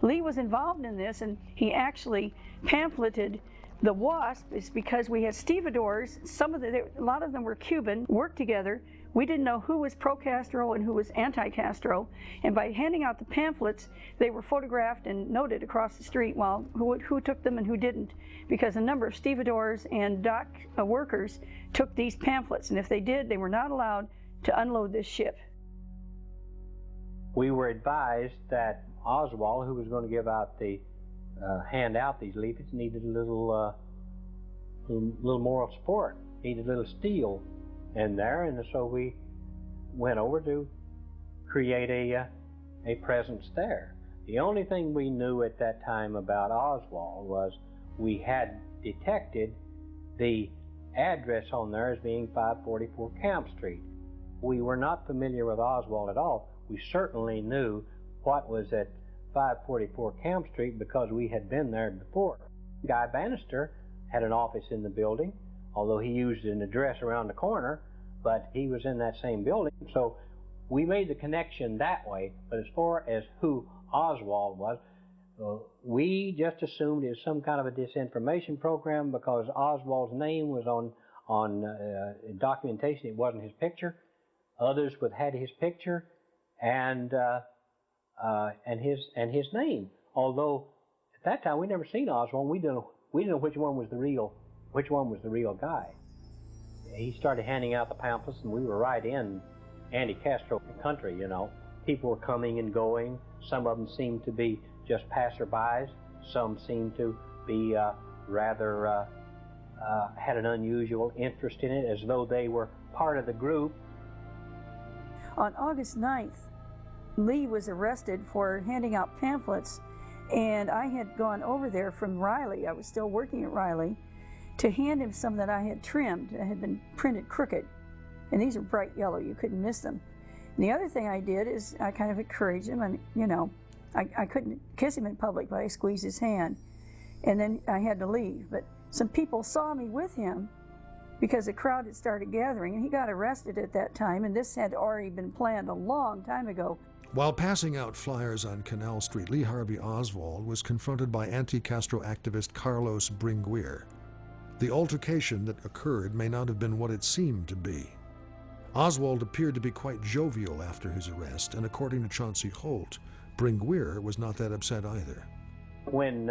Lee was involved in this, and he actually pamphleted the WASP. Is because we had stevedores, a lot of them were Cuban, worked together. We didn't know who was pro-Castro and who was anti-Castro, and by handing out the pamphlets, they were photographed and noted across the street while who took them and who didn't, because a number of stevedores and dock workers took these pamphlets, and if they did, they were not allowed to unload this ship. We were advised that Oswald, who was going to give out hand out these leaflets, needed a little moral support, needed a little steel in there, and so we went over to create a presence there. The only thing we knew at that time about Oswald was we had detected the address on there as being 544 Camp Street. We were not familiar with Oswald at all. We certainly knew what was at 544 Camp Street because we had been there before. Guy Bannister had an office in the building, although he used an address around the corner, but he was in that same building. So we made the connection that way, but as far as who Oswald was, we just assumed it was some kind of a disinformation program because Oswald's name was on documentation. It wasn't his picture. Others had his picture and his name Although at that time we never seen Oswald. We didn't know which one was the real guy. He started handing out the pamphlets, and we were right in anti-Castro country. You know, people were coming and going. Some of them seemed to be just passerbys. Some seemed to be rather had an unusual interest in it, as though they were part of the group. On August 9th, Lee was arrested for handing out pamphlets, and I had gone over there from Riley, I was still working at Riley, to hand him some that I had trimmed, that had been printed crooked. And these are bright yellow, you couldn't miss them. And the other thing I did is I kind of encouraged him, and you know, I couldn't kiss him in public, but I squeezed his hand. And then I had to leave. But some people saw me with him because the crowd had started gathering, and he got arrested at that time, and this had already been planned a long time ago. While passing out flyers on Canal Street, Lee Harvey Oswald was confronted by anti-Castro activist Carlos Bringuier. The altercation that occurred may not have been what it seemed to be. Oswald appeared to be quite jovial after his arrest, and according to Chauncey Holt, Bringuier was not that upset either. When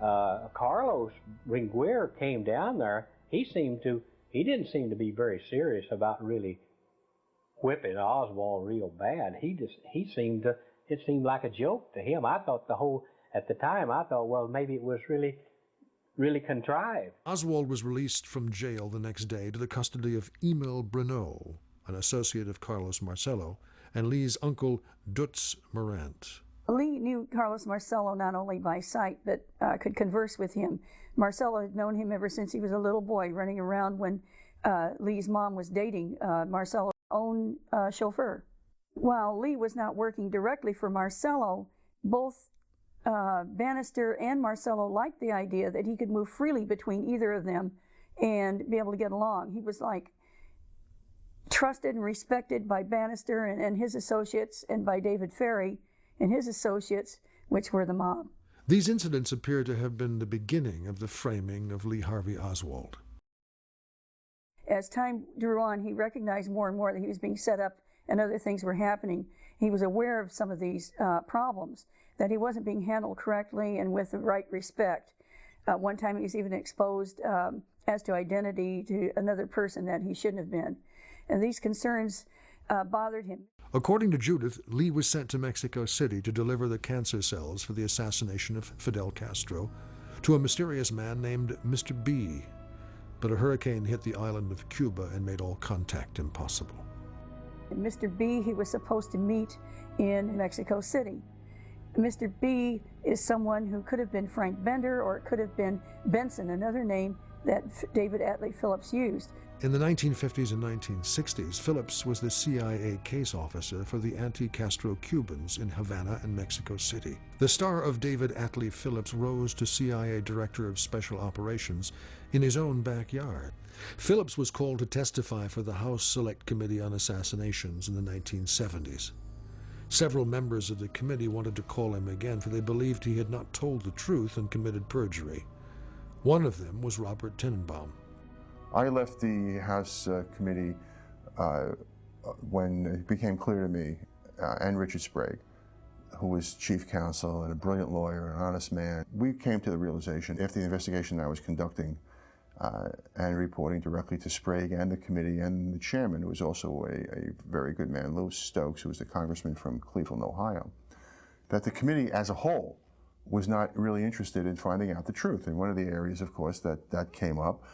Carlos Bringuier came down there, he didn't seem to be very serious about really whipping Oswald real bad. It seemed like a joke to him. I thought at the time, I thought, well, maybe it was really contrived. Oswald was released from jail the next day to the custody of Emil Bruneau, an associate of Carlos Marcello, and Lee's uncle, Dutz Morant. Lee knew Carlos Marcello not only by sight, but could converse with him. Marcello had known him ever since he was a little boy, running around when Lee's mom was dating Marcello's own chauffeur. While Lee was not working directly for Marcello, both Bannister and Marcello liked the idea that he could move freely between either of them and be able to get along. He was like trusted and respected by Bannister and his associates, and by David Ferry and his associates, which were the mob. These incidents appear to have been the beginning of the framing of Lee Harvey Oswald. As time drew on, he recognized more and more that he was being set up and other things were happening. He was aware of some of these problems, that he wasn't being handled correctly and with the right respect. One time he was even exposed as to identity to another person that he shouldn't have been. And these concerns bothered him. According to Judith, Lee was sent to Mexico City to deliver the cancer cells for the assassination of Fidel Castro to a mysterious man named Mr. B. But a hurricane hit the island of Cuba and made all contact impossible. Mr. B, he was supposed to meet in Mexico City. Mr. B is someone who could have been Frank Bender, or it could have been Benson, another name that David Atlee Phillips used. In the 1950s and 1960s, Phillips was the CIA case officer for the anti-Castro Cubans in Havana and Mexico City. The star of David Atlee Phillips rose to CIA Director of Special Operations in his own backyard. Phillips was called to testify for the House Select Committee on Assassinations in the 1970s. Several members of the committee wanted to call him again, for they believed he had not told the truth and committed perjury. One of them was Robert Tenenbaum. I left the House committee when it became clear to me, and Richard Sprague, who was chief counsel and a brilliant lawyer, an honest man. We came to the realization, after the investigation I was conducting and reporting directly to Sprague and the committee and the chairman, who was also a very good man, Louis Stokes, who was the congressman from Cleveland, Ohio, that the committee as a whole was not really interested in finding out the truth. And one of the areas, of course, that came up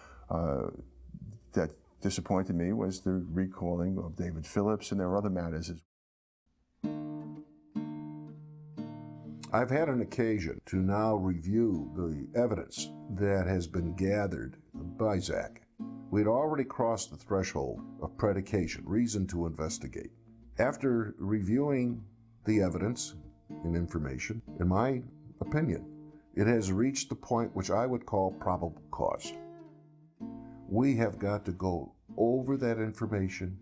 that disappointed me was the recalling of David Phillips, and there were other matters. I've had an occasion to now review the evidence that has been gathered by Zach. We'd already crossed the threshold of predication, reason to investigate. After reviewing the evidence and information, in my opinion, it has reached the point which I would call probable cause. We have got to go over that information,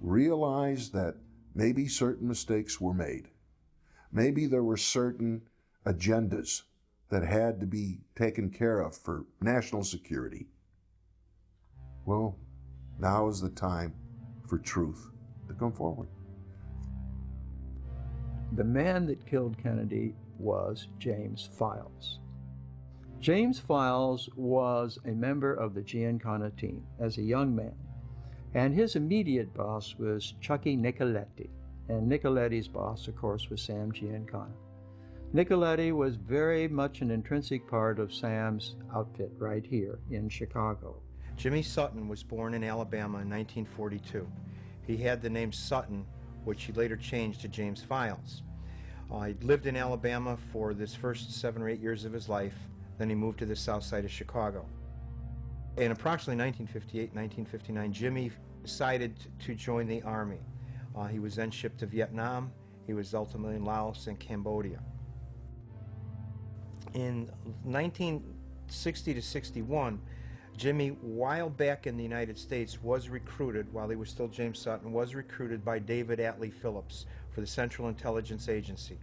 realize that maybe certain mistakes were made. Maybe there were certain agendas that had to be taken care of for national security. Well, now is the time for truth to come forward. The man that killed Kennedy was James Files. James Files was a member of the Giancana team as a young man, and his immediate boss was Chucky Nicoletti, and Nicoletti's boss, of course, was Sam Giancana. Nicoletti was very much an intrinsic part of Sam's outfit right here in Chicago. Jimmy Sutton was born in Alabama in 1942. He had the name Sutton, which he later changed to James Files. He lived in Alabama for this first 7 or 8 years of his life. Then he moved to the south side of Chicago. In approximately 1958, 1959, Jimmy decided to join the Army. He was then shipped to Vietnam. He was ultimately in Laos and Cambodia. In 1960 to 61, Jimmy, while back in the United States, was recruited, while he was still James Sutton, was recruited by David Atlee Phillips for the Central Intelligence Agency.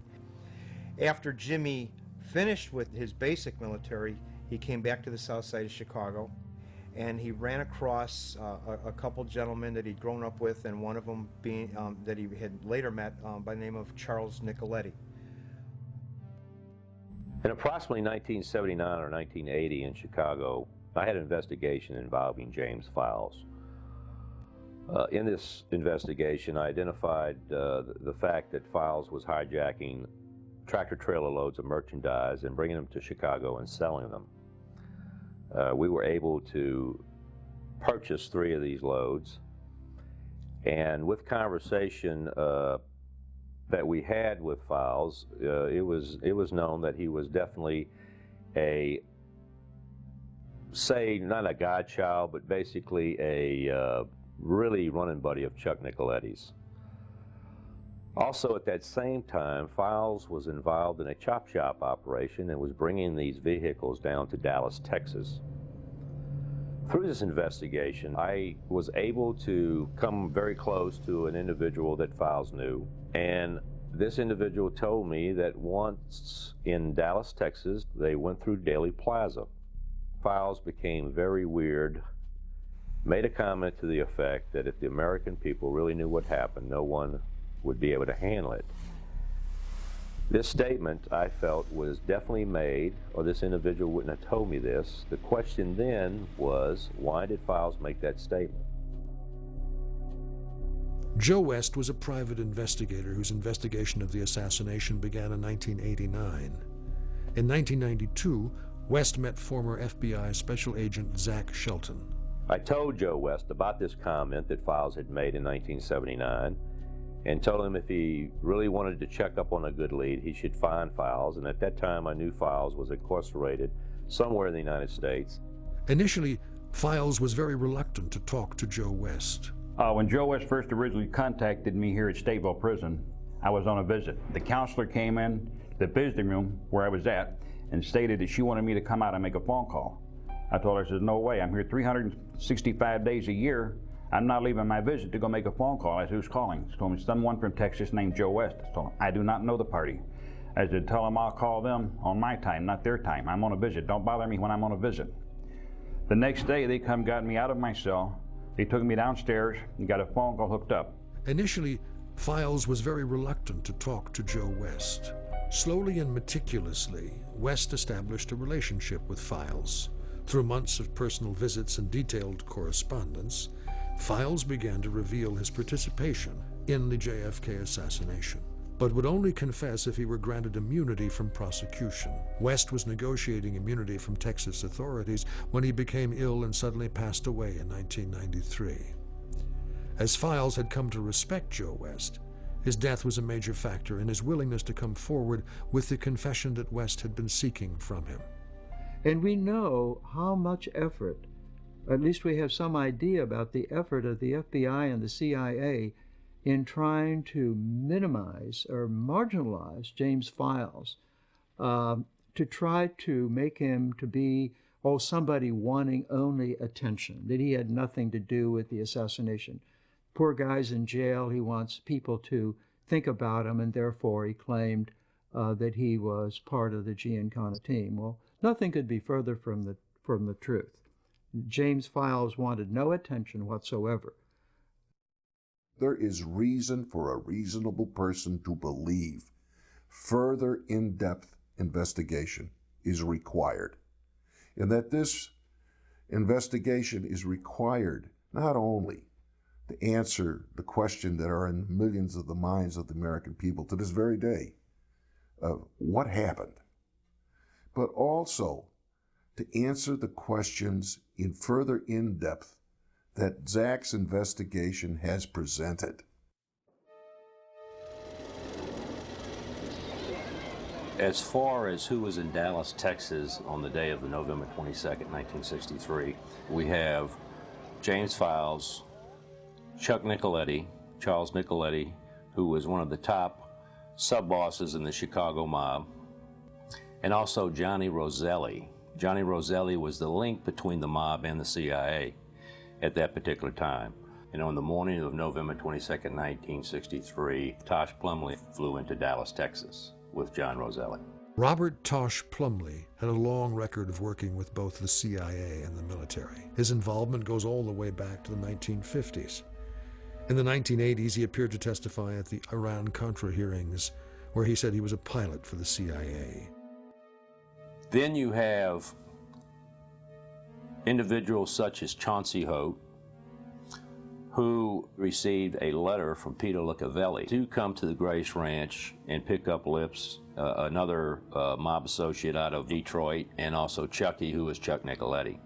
After Jimmy finished with his basic military, he came back to the south side of Chicago, and he ran across a couple gentlemen that he'd grown up with, and one of them being that he had later met by the name of Charles Nicoletti. In approximately 1979 or 1980 in Chicago, I had an investigation involving James Files. In this investigation, I identified the fact that Files was hijacking tractor-trailer loads of merchandise and bringing them to Chicago and selling them. We were able to purchase 3 of these loads, and with conversation that we had with Files, it was known that he was definitely a, say, not a godchild, but basically a really running buddy of Chuck Nicoletti's. Also at that same time, Files was involved in a chop shop operation and was bringing these vehicles down to Dallas, Texas. Through this investigation, I was able to come very close to an individual that Files knew, and this individual told me that once in Dallas, Texas, they went through Daley Plaza. Files became very weird, made a comment to the effect that if the American people really knew what happened, no one would be able to handle it. This statement, I felt, was definitely made, or this individual wouldn't have told me this. The question then was, why did Files make that statement? Joe West was a private investigator whose investigation of the assassination began in 1989. In 1992, West met former FBI Special Agent Zach Shelton. I told Joe West about this comment that Files had made in 1979 and told him if he really wanted to check up on a good lead, he should find Files, and at that time I knew Files was incarcerated somewhere in the United States. Initially, Files was very reluctant to talk to Joe West. When Joe West first originally contacted me here at Stateville Prison, I was on a visit. The counselor came in the visiting room where I was at and stated that she wanted me to come out and make a phone call. I told her, I said, no way, I'm here 365 days a year. I'm not leaving my visit to go make a phone call. I said, who's calling? She told me, someone from Texas named Joe West. I told him, I do not know the party. I said, tell them I'll call them on my time, not their time. I'm on a visit. Don't bother me when I'm on a visit. The next day, they got me out of my cell. They took me downstairs and got a phone call hooked up. Initially, Files was very reluctant to talk to Joe West. Slowly and meticulously, West established a relationship with Files. Through months of personal visits and detailed correspondence, Files began to reveal his participation in the JFK assassination, but would only confess if he were granted immunity from prosecution. West was negotiating immunity from Texas authorities when he became ill and suddenly passed away in 1993. As Files had come to respect Joe West, his death was a major factor in his willingness to come forward with the confession that West had been seeking from him. And we know how much effort, at least we have some idea about the effort of the FBI and the CIA in trying to minimize or marginalize James Files, to try to make him to be, somebody wanting only attention, that he had nothing to do with the assassination. Poor guy's in jail, he wants people to think about him, and therefore he claimed that he was part of the Giancana team. Well, nothing could be further from the truth. James Files wanted no attention whatsoever. There is reason for a reasonable person to believe further in-depth investigation is required. And that this investigation is required not only to answer the question that are in millions of the minds of the American people to this very day of what happened, but also to answer the questions in further in-depth that Zach's investigation has presented. As far as who was in Dallas, Texas on the day of the November 22nd, 1963, we have James Files, Chuck Nicoletti, Charles Nicoletti, who was one of the top sub-bosses in the Chicago mob, and also Johnny Roselli. Johnny Roselli was the link between the mob and the CIA at that particular time. And on the morning of November 22nd, 1963, Tosh Plumlee flew into Dallas, Texas with John Roselli. Robert Tosh Plumlee had a long record of working with both the CIA and the military. His involvement goes all the way back to the 1950s. In the 1980s, he appeared to testify at the Iran-Contra hearings, where he said he was a pilot for the CIA. Then you have individuals such as Chauncey Hope, who received a letter from Peter Licavelli to come to the Grace Ranch and pick up Lips, another mob associate out of Detroit, and also Chucky, who was Chuck Nicoletti.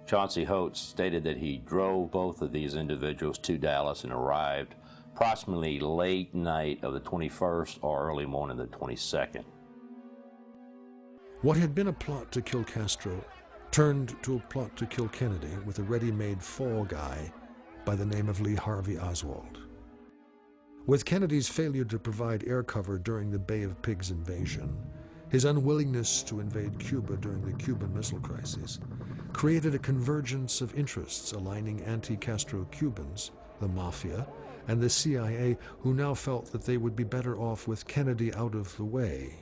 Chauncey Hope stated that he drove both of these individuals to Dallas and arrived approximately late night of the 21st or early morning of the 22nd. What had been a plot to kill Castro turned to a plot to kill Kennedy with a ready-made fall guy by the name of Lee Harvey Oswald. With Kennedy's failure to provide air cover during the Bay of Pigs invasion, his unwillingness to invade Cuba during the Cuban Missile Crisis created a convergence of interests aligning anti-Castro Cubans, the Mafia, and the CIA, who now felt that they would be better off with Kennedy out of the way,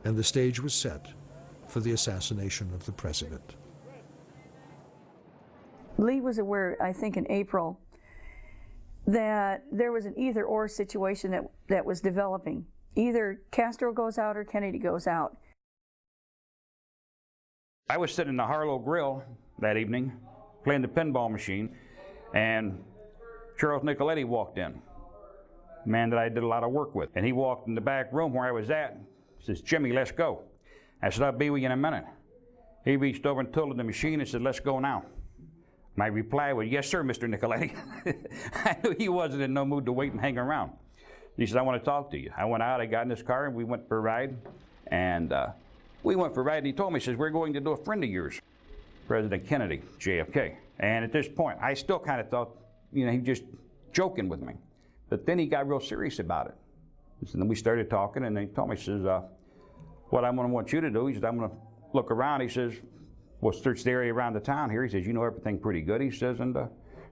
and the stage was set for the assassination of the president. Lee was aware, I think in April, that there was an either-or situation that was developing. Either Castro goes out or Kennedy goes out. I was sitting in the Harlow Grill that evening, playing the pinball machine, and Charles Nicoletti walked in, a man that I did a lot of work with. And he walked in the back room where I was at, says, "Jimmy, let's go." I said, "I'll be with you in a minute." He reached over and tilted the machine and said, "Let's go now." My reply was, "Yes, sir, Mr. Nicoletti." I knew he wasn't in no mood to wait and hang around. He said, "I want to talk to you." I went out, I got in his car, and we went for a ride. And we went for a ride, and he told me, he says, "We're going to do a friend of yours, President Kennedy, JFK." And at this point, I still kind of thought, you know, he was just joking with me. But then he got real serious about it. And then we started talking, and he told me, he says, "What I'm going to want you to do," he says, "I'm going to look around." He says, "We'll search the area around the town here." He says, "You know everything pretty good," he says, "and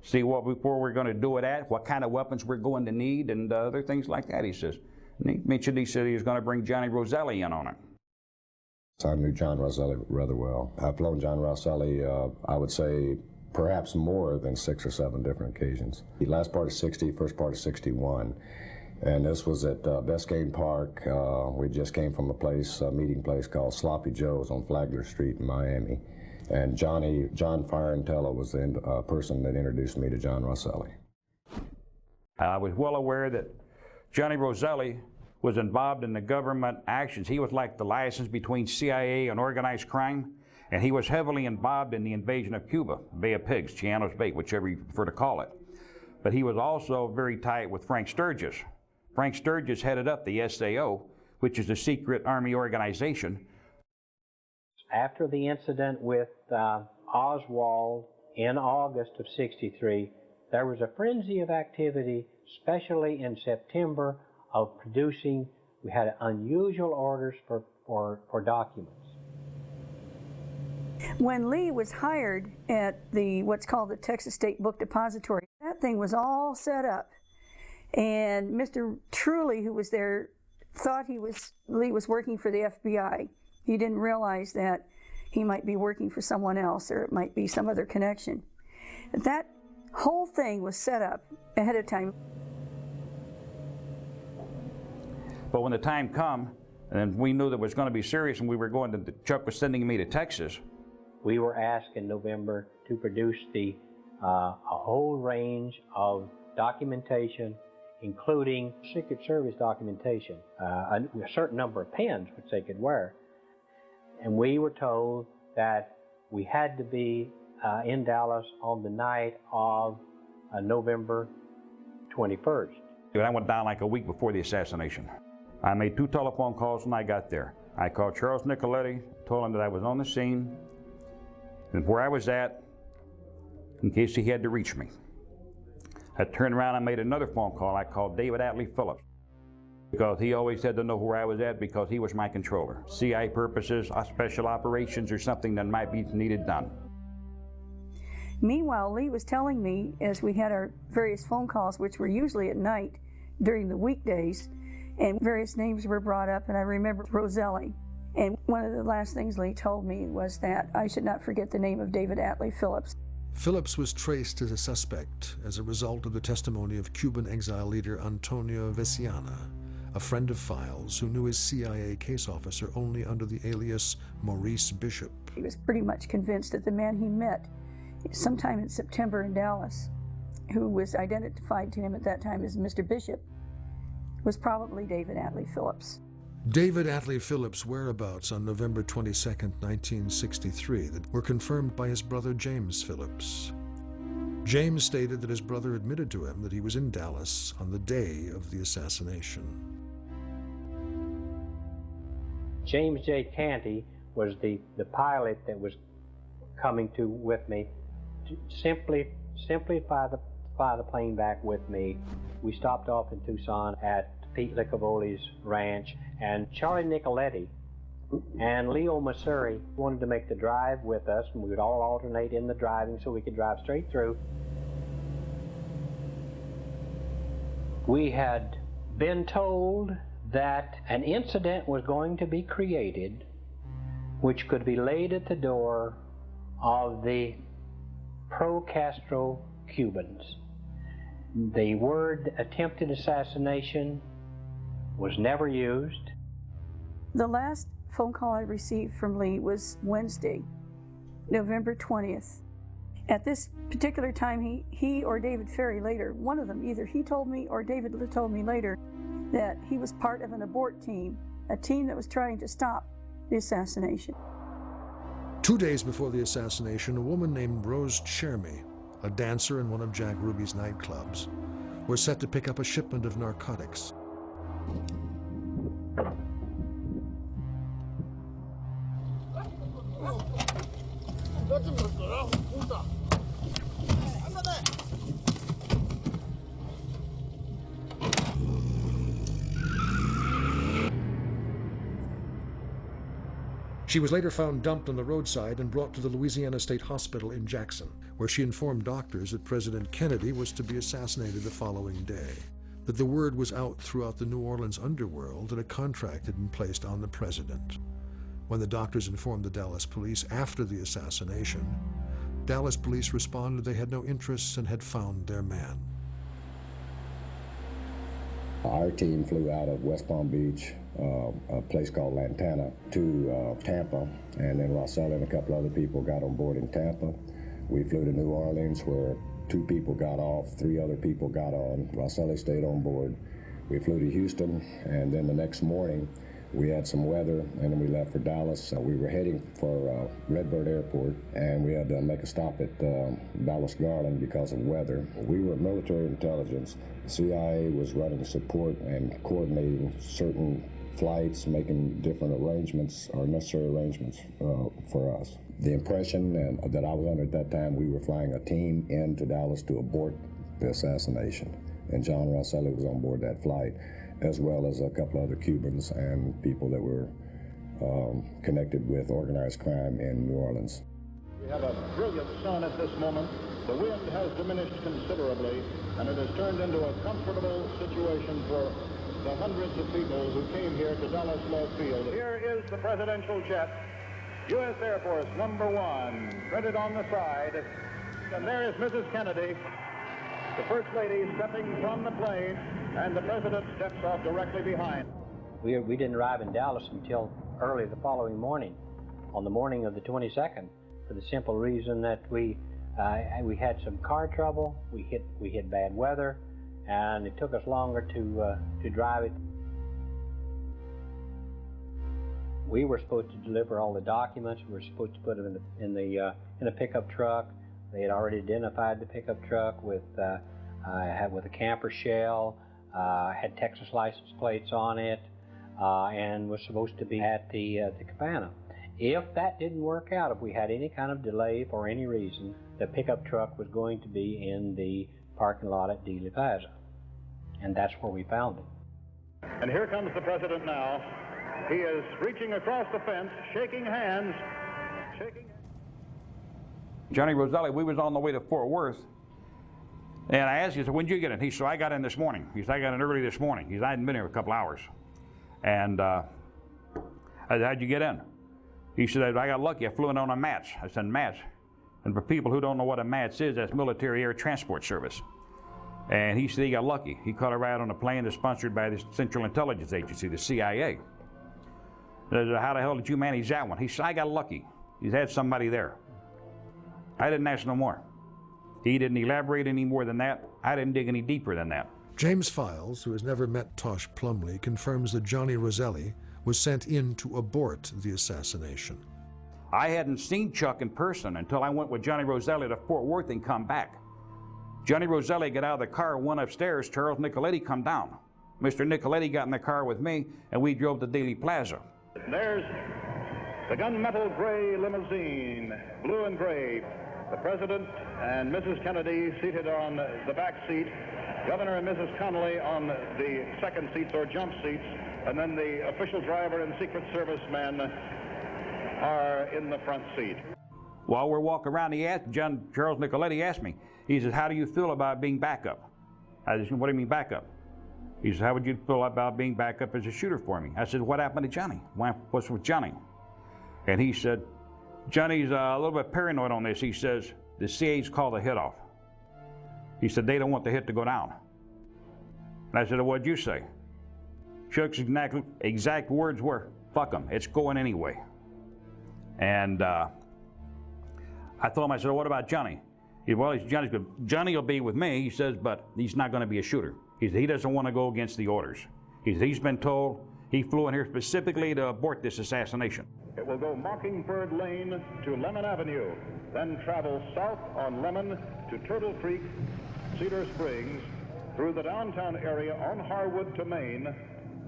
see where we're going to do it at, what kind of weapons we're going to need, and other things like that," he says. And he mentioned, he said he was going to bring Johnny Roselli in on it. I knew John Roselli rather well. I've flown John Roselli, I would say, perhaps more than 6 or 7 different occasions. The last part of 60, first part of 61. And this was at Biscayne Park. We just came from a meeting place called Sloppy Joe's on Flagler Street in Miami. And John Firentello was the person that introduced me to John Roselli. I was well aware that Johnny Roselli was involved in the government actions. He was like the license between CIA and organized crime, and he was heavily involved in the invasion of Cuba, Bay of Pigs, Chianos Bay, whichever you prefer to call it. But he was also very tight with Frank Sturgis. Frank Sturgis headed up the SAO, which is a secret Army organization. After the incident with Oswald in August of '63, there was a frenzy of activity, especially in September, of producing. We had unusual orders for documents. When Lee was hired at what's called the Texas State Book Depository, that thing was all set up. And Mr. Truly, who was there, thought Lee was working for the FBI. He didn't realize that he might be working for someone else, or it might be some other connection. That whole thing was set up ahead of time. But when the time come, and we knew that it was going to be serious, and we were going to, Chuck was sending me to Texas. We were asked in November to produce a whole range of documentation, including Secret Service documentation, a certain number of pens which they could wear. And we were told that we had to be in Dallas on the night of November 21st. I went down like a week before the assassination. I made 2 telephone calls when I got there. I called Charles Nicoletti, told him that I was on the scene and where I was at in case he had to reach me. I turned around and made another phone call. I called David Atlee Phillips because he always had to know where I was at because he was my controller. CI purposes, special operations, or something that might be needed done. Meanwhile, Lee was telling me, as we had our various phone calls, which were usually at night during the weekdays, and various names were brought up, and I remember Roselli. And one of the last things Lee told me was that I should not forget the name of David Atlee Phillips. Phillips was traced as a suspect as a result of the testimony of Cuban exile leader Antonio Veciana, a friend of Files who knew his CIA case officer only under the alias Maurice Bishop. He was pretty much convinced that the man he met sometime in September in Dallas, who was identified to him at that time as Mr. Bishop, was probably David Atlee Phillips. David Atlee Phillips' whereabouts on November 22, 1963, that were confirmed by his brother James Phillips. James stated that his brother admitted to him that he was in Dallas on the day of the assassination. James J. Canty was the pilot that was coming with me to simply fly the plane back with me. We stopped off in Tucson at Pete Licavoli's ranch, and Charlie Nicoletti and Leo Masuri wanted to make the drive with us, and we would all alternate in the driving so we could drive straight through. We had been told that an incident was going to be created which could be laid at the door of the pro-Castro Cubans. The word attempted assassination was never used. The last phone call I received from Lee was Wednesday, November 20th. At this particular time, he or David Ferry later, one of them, either he told me or David told me later, that he was part of an abort team, a team that was trying to stop the assassination. 2 days before the assassination, a woman named Rose Chermy, a dancer in one of Jack Ruby's nightclubs, was set to pick up a shipment of narcotics. She was later found dumped on the roadside and brought to the Louisiana State Hospital in Jackson, where she informed doctors that President Kennedy was to be assassinated the following day, that the word was out throughout the New Orleans underworld that a contract had been placed on the president. When the doctors informed the Dallas police after the assassination, Dallas police responded they had no interests and had found their man. Our team flew out of West Palm Beach, a place called Lantana, to Tampa, and then Rosselli and a couple other people got on board in Tampa. We flew to New Orleans, where 2 people got off, 3 other people got on. Rosselli stayed on board. We flew to Houston, and then the next morning we had some weather, and then we left for Dallas. We were heading for Redbird Airport, and we had to make a stop at Dallas Garland because of weather. We were military intelligence. The CIA was running support and coordinating certain flights, making different arrangements or necessary arrangements for us. The impression that I was under at that time, we were flying a team into Dallas to abort the assassination, and John Rosselli was on board that flight, as well as a couple other Cubans and people that were connected with organized crime in New Orleans. We have a brilliant sun at this moment. The wind has diminished considerably, and it has turned into a comfortable situation for the hundreds of people who came here to Dallas Love Field. Here is the presidential jet, U.S. Air Force number 1, printed on the side. And there is Mrs. Kennedy, the First Lady, stepping from the plane, and the President steps off directly behind. We didn't arrive in Dallas until early the following morning, on the morning of the 22nd, for the simple reason that we had some car trouble, we hit bad weather, and it took us longer to drive it. We were supposed to deliver all the documents. We were supposed to put them in a pickup truck. They had already identified the pickup truck with a camper shell, had Texas license plates on it, and was supposed to be at the cabana. If that didn't work out, if we had any kind of delay for any reason, the pickup truck was going to be in the parking lot at Dealey Plaza. And that's where we found it. And here comes the president now. He is reaching across the fence, shaking hands. Johnny Roselli, we was on the way to Fort Worth, and I asked him, I said, when did you get in? He said, I got in this morning. He said, I got in early this morning. He said, I hadn't been here a couple hours. And I said, how'd you get in? He said, I got lucky. I flew in on a MATS. I said, MATS. And for people who don't know what a MATS is, that's Military Air Transport Service. And he said he got lucky. He caught a ride on a plane that's sponsored by the Central Intelligence Agency, the CIA. I said, how the hell did you manage that one? He said, I got lucky. He's had somebody there. I didn't ask no more. He didn't elaborate any more than that. I didn't dig any deeper than that. James Files, who has never met Tosh Plumlee, confirms that Johnny Roselli was sent in to abort the assassination. I hadn't seen Chuck in person until I went with Johnny Roselli to Fort Worth and come back. Johnny Roselli got out of the car, went upstairs. Charles Nicoletti come down. Mr. Nicoletti got in the car with me, and we drove to Dealey Plaza. There's the gunmetal gray limousine, blue and gray. The President and Mrs. Kennedy seated on the back seat, Governor and Mrs. Connolly on the second seats or jump seats, and then the official driver and Secret Service men are in the front seat. While we're walking around, Charles Nicoletti asked me, he says, how do you feel about being backup? I said, what do you mean backup? He said, how would you feel about being backup as a shooter for me? I said, what happened to Johnny? What's with Johnny? And he said, Johnny's a little bit paranoid on this. He says, the CA's called the hit off. He said, they don't want the hit to go down. And I said, well, what'd you say? Chuck's exact words were, fuck them, it's going anyway. And I told him, I said, well, what about Johnny? He said, well, Johnny's good. Johnny will be with me, he says, but he's not going to be a shooter. He said, he doesn't want to go against the orders. He said, he's been told he flew in here specifically to abort this assassination. It will go Mockingbird Lane to Lemon Avenue, then travel south on Lemon to Turtle Creek, Cedar Springs, through the downtown area on Harwood to Maine,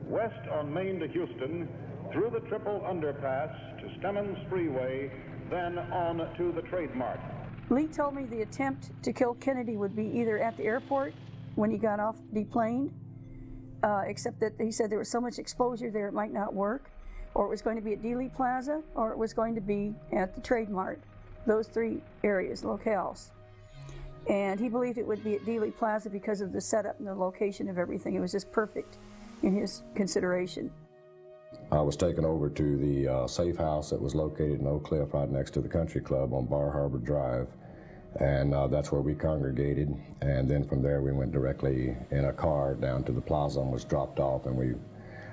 west on Maine to Houston, through the Triple Underpass to Stemmons Freeway, then on to the Trade Mart. Lee told me the attempt to kill Kennedy would be either at the airport when he got off deplaned, except that he said there was so much exposure there it might not work, or it was going to be at Dealey Plaza, or it was going to be at the Trade Mart. Those three areas, locales. And he believed it would be at Dealey Plaza because of the setup and the location of everything. It was just perfect in his consideration. I was taken over to the safe house that was located in Oak Cliff right next to the country club on Bar Harbor Drive. And that's where we congregated. And then from there we went directly in a car down to the plaza and was dropped off. And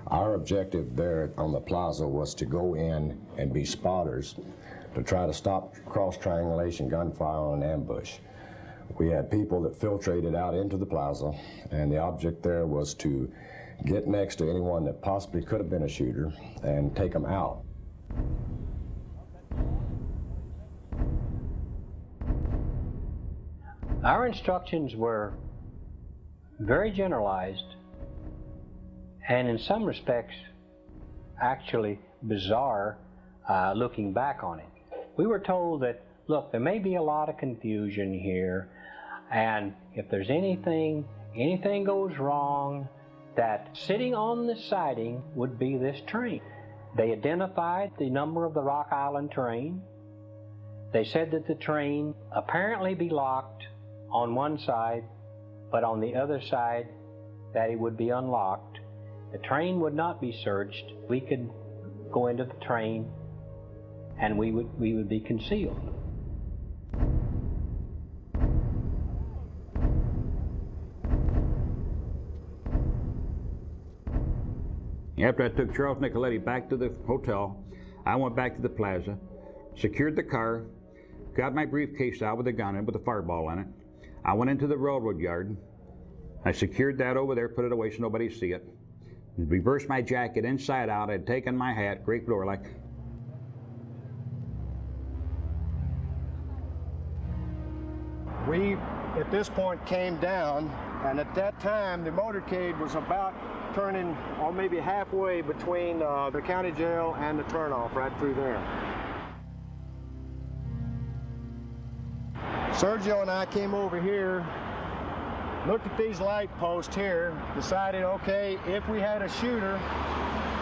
our objective there on the plaza was to go in and be spotters to try to stop cross-triangulation gunfire on an ambush. We had people that filtrated out into the plaza, and the object there was to get next to anyone that possibly could have been a shooter and take them out. Our instructions were very generalized and in some respects actually bizarre looking back on it. We were told that, look, there may be a lot of confusion here, and if there's anything goes wrong, that sitting on the siding would be this train. They identified the number of the Rock Island train. They said that the train apparently be locked on one side, but on the other side that it would be unlocked. The train would not be searched. We could go into the train and we would be concealed. After I took Charles Nicoletti back to the hotel, I went back to the plaza, secured the car, got my briefcase out with a gun in it with a fireball in it. I went into the railroad yard. I secured that over there, put it away so nobody see it. Reversed my jacket inside out. I'd taken my hat, great door like. We, at this point, came down, and at that time, the motorcade was about turning, or maybe halfway between the county jail and the turnoff, right through there. Sergio and I came over here, looked at these light posts here, decided, okay, if we had a shooter,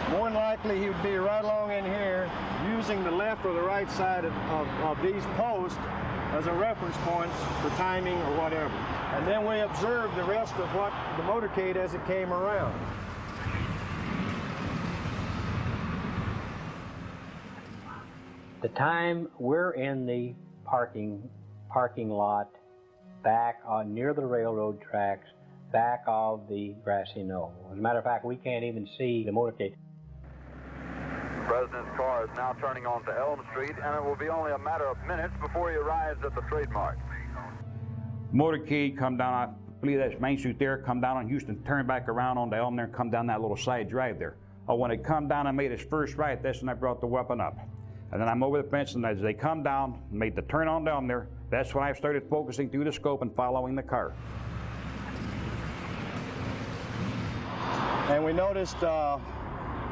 more than likely he would be right along in here, using the left or the right side of these posts as a reference points for timing or whatever. And then we observed the rest of what the motorcade as it came around. The time we're in the parking lot back near the railroad tracks, back of the Grassy Knoll. As a matter of fact, we can't even see the motorcade. The President's car is now turning onto Elm Street, and it will be only a matter of minutes before he arrives at the trademark. Motorcade come down, I believe that's Main Street there, come down on Houston, turn back around onto Elm there, and come down that little side drive there. Oh, when it come down and made its first right, that's when I brought the weapon up. And then I'm over the fence, and as they come down, made the turn on down there, that's when I started focusing through the scope and following the car. And we noticed a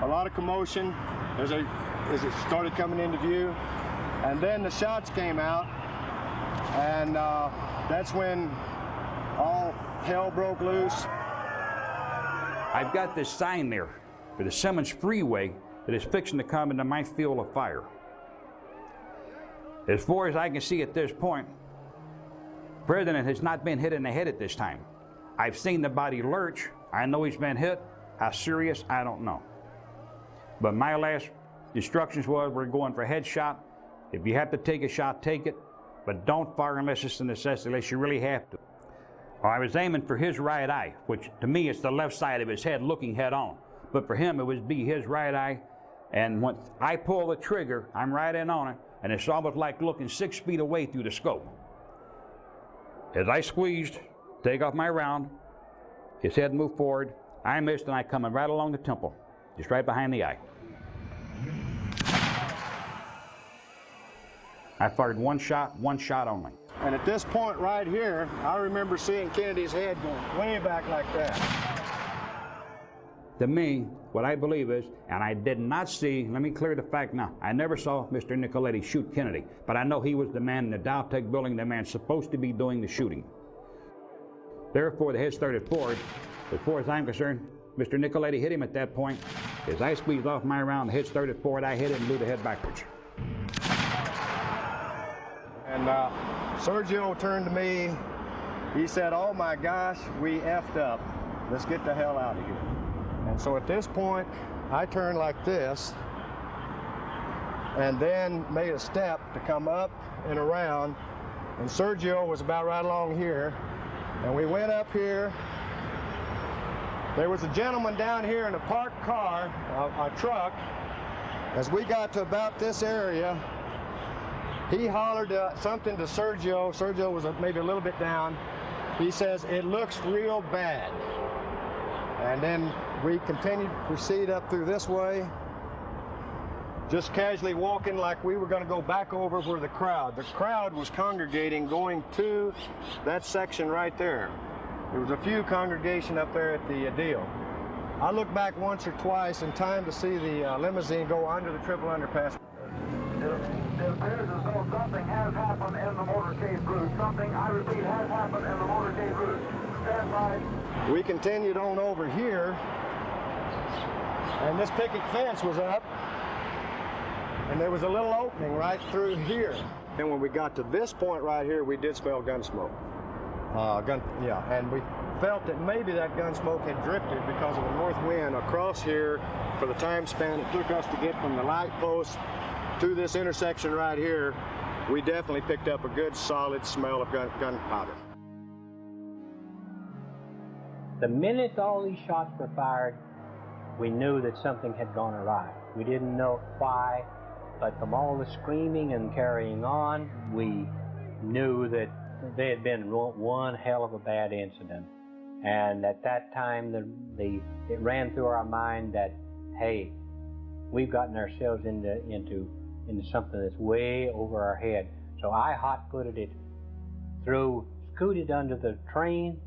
lot of commotion as it started coming into view. And then the shots came out, and that's when all hell broke loose. I've got this sign there for the Simmons Freeway that is fixing to come into my field of fire. As far as I can see at this point, the President has not been hit in the head at this time. I've seen the body lurch. I know he's been hit. How serious, I don't know. But my last instructions was we're going for a headshot. If you have to take a shot, take it, but don't fire unless it's a necessity, unless you really have to. Well, I was aiming for his right eye, which to me is the left side of his head looking head on. But for him, it would be his right eye. And when I pull the trigger, I'm right in on it, and it's almost like looking 6 feet away through the scope. As I squeezed, take off my round, his head moved forward, I missed, and I coming right along the temple, just right behind the eye. I fired one shot only. And at this point right here, I remember seeing Kennedy's head going way back like that. To me, what I believe is, and I did not see, let me clear the fact now, I never saw Mr. Nicoletti shoot Kennedy, but I know he was the man in the Dowtech building, the man supposed to be doing the shooting. Therefore, the head started forward. As far as I'm concerned, Mr. Nicoletti hit him at that point. As I squeezed off my round, the head started forward, I hit it and blew the head backwards. And Sergio turned to me, he said, "Oh my gosh, we effed up. Let's get the hell out of here." And so at this point, I turned like this, and then made a step to come up and around, and Sergio was about right along here, and we went up here. There was a gentleman down here in a parked car, a truck. As we got to about this area, he hollered something to Sergio. Sergio was maybe a little bit down. He says, "It looks real bad." And then we continued to proceed up through this way, just casually walking like we were going to go back over where the crowd was congregating, going to that section right there. There was a few congregation up there at the deal. I looked back once or twice in time to see the limousine go under the triple underpass. It appears as though something has happened in the motorcade route. Something, I repeat, has happened in the motorcade route. Stand by. We continued on over here, and this picket fence was up, and there was a little opening right through here. And when we got to this point right here, we did smell gun smoke. And we felt that maybe that gun smoke had drifted because of the north wind across here for the time span it took us to get from the light post to this intersection right here. We definitely picked up a good solid smell of gunpowder. The minute all these shots were fired, we knew that something had gone awry. We didn't know why, but from all the screaming and carrying on, we knew that there had been one hell of a bad incident. And at that time, it ran through our mind that, hey, we've gotten ourselves into something that's way over our head. So I hot-footed it through, scooted under the train,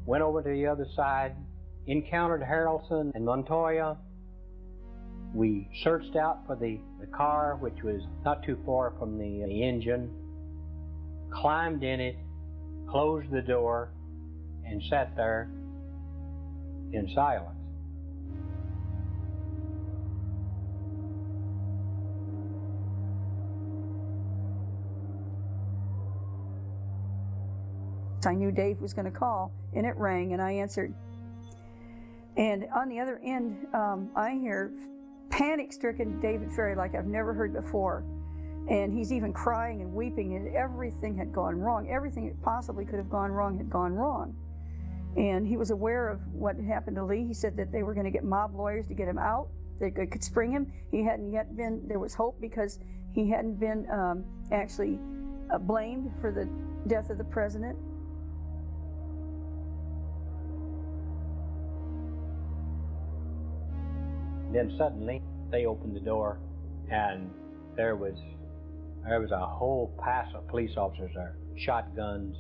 went over to the other side, encountered Harrelson and Montoya. We searched out for the car, which was not too far from the engine, climbed in it, closed the door, and sat there in silence. I knew Dave was going to call, and it rang, and I answered. And on the other end, I hear panic-stricken David Ferry like I've never heard before. And he's even crying and weeping, and everything had gone wrong. Everything that possibly could have gone wrong had gone wrong. And he was aware of what had happened to Lee. He said that they were going to get mob lawyers to get him out. They could spring him. He hadn't yet been, there was hope because he hadn't been actually blamed for the death of the president. Then suddenly, they opened the door, and there was a whole pass of police officers there, shotguns,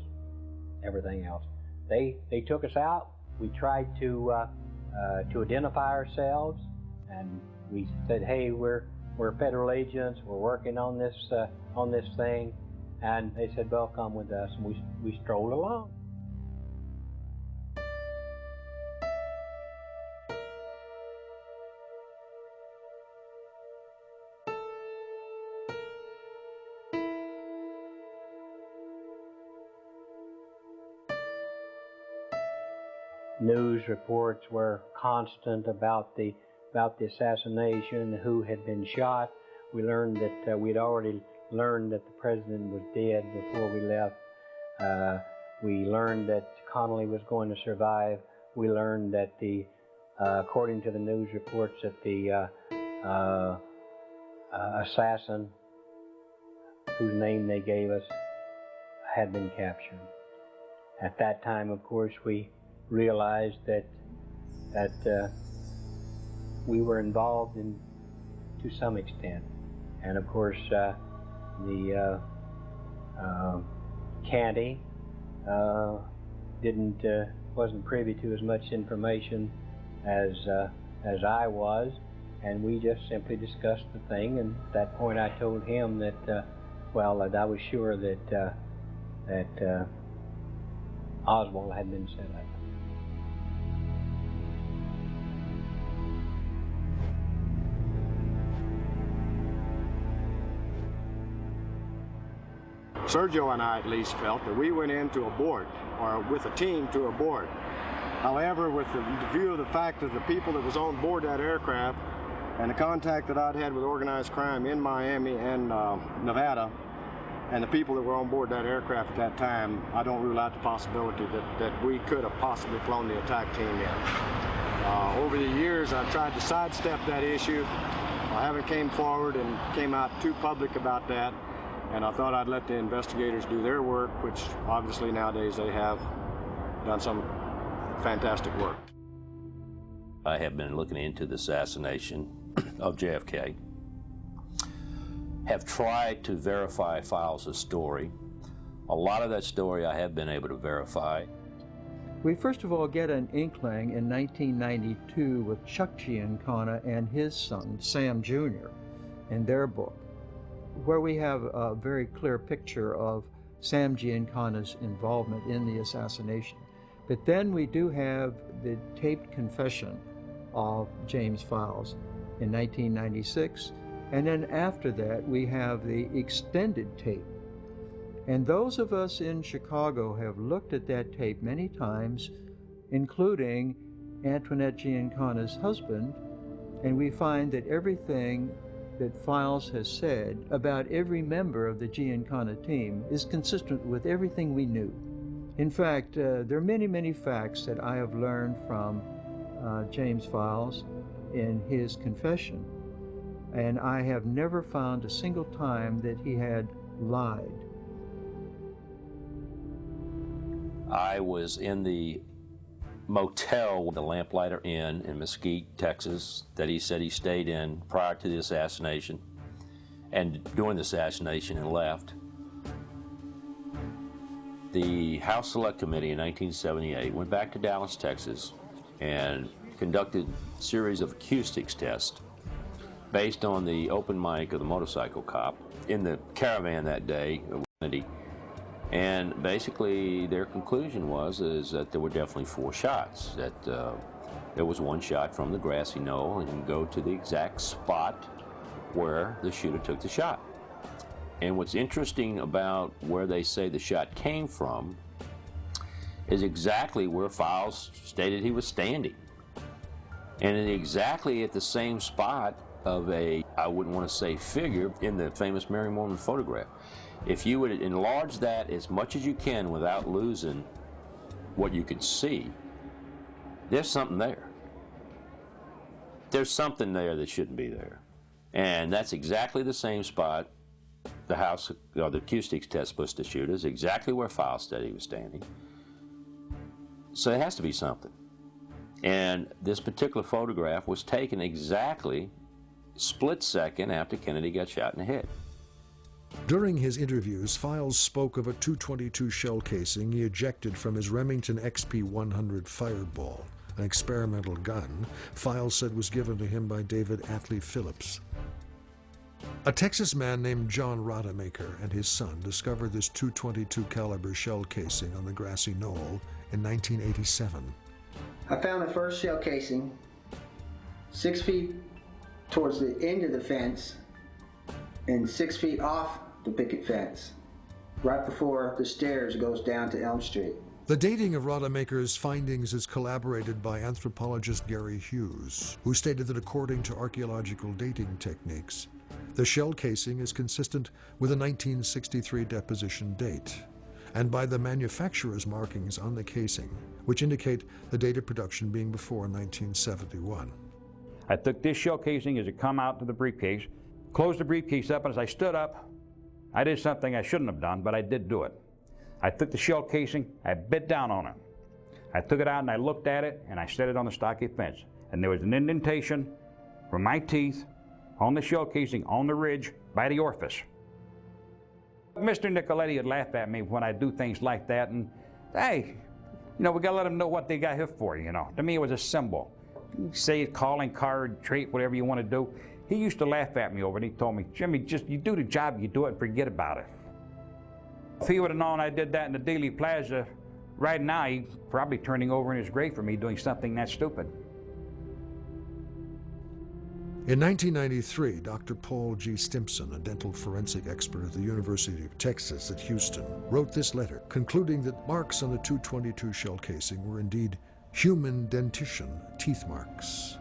everything else. They took us out. We tried to identify ourselves, and we said, "Hey, we're federal agents. We're working on this thing," and they said, "Well, come with us," and we strolled along. News reports were constant about the assassination, who had been shot. We learned that we'd already learned that the president was dead before we left. We learned that Connolly was going to survive. We learned that according to the news reports, that the assassin, whose name they gave us, had been captured. At that time, of course, we realized that we were involved to some extent, and of course the county wasn't privy to as much information as I was, and we just simply discussed the thing. And at that point, I told him that that I was sure that Oswald had been set up. Sergio and I at least felt that we went into a board, or with a team to a board. However, with the view of the fact that the people that was on board that aircraft and the contact that I'd had with organized crime in Miami and Nevada, and the people that were on board that aircraft at that time, I don't rule out the possibility that we could have possibly flown the attack team in. Over the years, I've tried to sidestep that issue. I haven't came forward and came out too public about that. And I thought I'd let the investigators do their work, which obviously nowadays they have done some fantastic work. I have been looking into the assassination of JFK, have tried to verify Files' story. A lot of that story I have been able to verify. We first of all get an inkling in 1992 with Chuck Giancana and his son, Sam Jr., in their book, where we have a very clear picture of Sam Giancana's involvement in the assassination. But then we do have the taped confession of James Files in 1996, and then after that we have the extended tape. And those of us in Chicago have looked at that tape many times, including Antoinette Giancana's husband, and we find that everything that Files has said about every member of the Giancana team is consistent with everything we knew. In fact, there are many, many facts that I have learned from James Files in his confession, and I have never found a single time that he had lied. I was in the motel, the Lamplighter Inn in Mesquite, Texas, that he said he stayed in prior to the assassination and during the assassination and left. The House Select Committee in 1978 went back to Dallas, Texas, and conducted a series of acoustics tests based on the open mic of the motorcycle cop in the caravan that day of Kennedy. And basically their conclusion was that there were definitely 4 shots, that there was one shot from the Grassy Knoll and you can go to the exact spot where the shooter took the shot. And what's interesting about where they say the shot came from is exactly where Files stated he was standing. And exactly at the same spot of a, I wouldn't want to say figure, in the famous Mary Mormon photograph. If you would enlarge that as much as you can without losing what you can see, there's something there. There's something there that shouldn't be there. And that's exactly the same spot the house, or the acoustics test supposed to shoot is exactly where Files said he was standing. So it has to be something. And this particular photograph was taken exactly split second after Kennedy got shot in the head. During his interviews, Files spoke of a .222 shell casing he ejected from his Remington XP-100 Fireball, an experimental gun Files said was given to him by David Atlee Phillips. A Texas man named John Rodemaker and his son discovered this .222 caliber shell casing on the Grassy Knoll in 1987. I found the first shell casing 6 feet towards the end of the fence and 6 feet off the picket fence, right before the stairs goes down to Elm Street. The dating of Rodemaker's findings is corroborated by anthropologist Gary Hughes, who stated that according to archaeological dating techniques, the shell casing is consistent with a 1963 deposition date, and by the manufacturer's markings on the casing, which indicate the date of production being before 1971. I took this shell casing as it come out to the briefcase, closed the briefcase up, and as I stood up, I did something I shouldn't have done, but I did do it. I took the shell casing, I bit down on it. I took it out and I looked at it, and I set it on the stockade fence. And there was an indentation from my teeth on the shell casing, on the ridge, by the orifice. Mr. Nicoletti would laugh at me when I do things like that, and hey, you know, we gotta let them know what they got here for, you know. To me, it was a symbol. Say it, calling card, trait, whatever you want to do. He used to laugh at me over it. He told me, Jimmy, just you do the job, you do it, and forget about it. If he would have known I did that in the Dealey Plaza, right now he's probably turning over in his grave for me doing something that stupid. In 1993, Dr. Paul G. Stimpson, a dental forensic expert at the University of Texas at Houston, wrote this letter concluding that marks on the .222 shell casing were indeed human dentition teeth marks.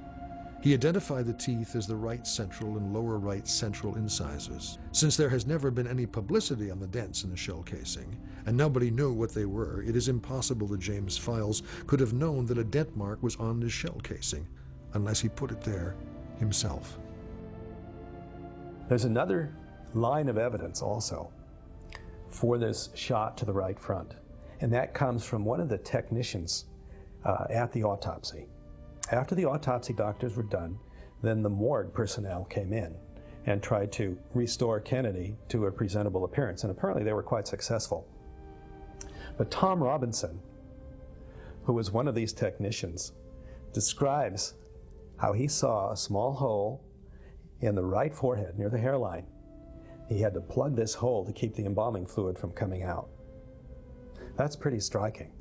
He identified the teeth as the right central and lower right central incisors. Since there has never been any publicity on the dents in the shell casing, and nobody knew what they were, it is impossible that James Files could have known that a dent mark was on the shell casing, unless he put it there himself. There's another line of evidence also for this shot to the right front, and that comes from one of the technicians at the autopsy. After the autopsy doctors were done, then the morgue personnel came in and tried to restore Kennedy to a presentable appearance, and apparently they were quite successful. But Tom Robinson, who was one of these technicians, describes how he saw a small hole in the right forehead near the hairline. He had to plug this hole to keep the embalming fluid from coming out. That's pretty striking.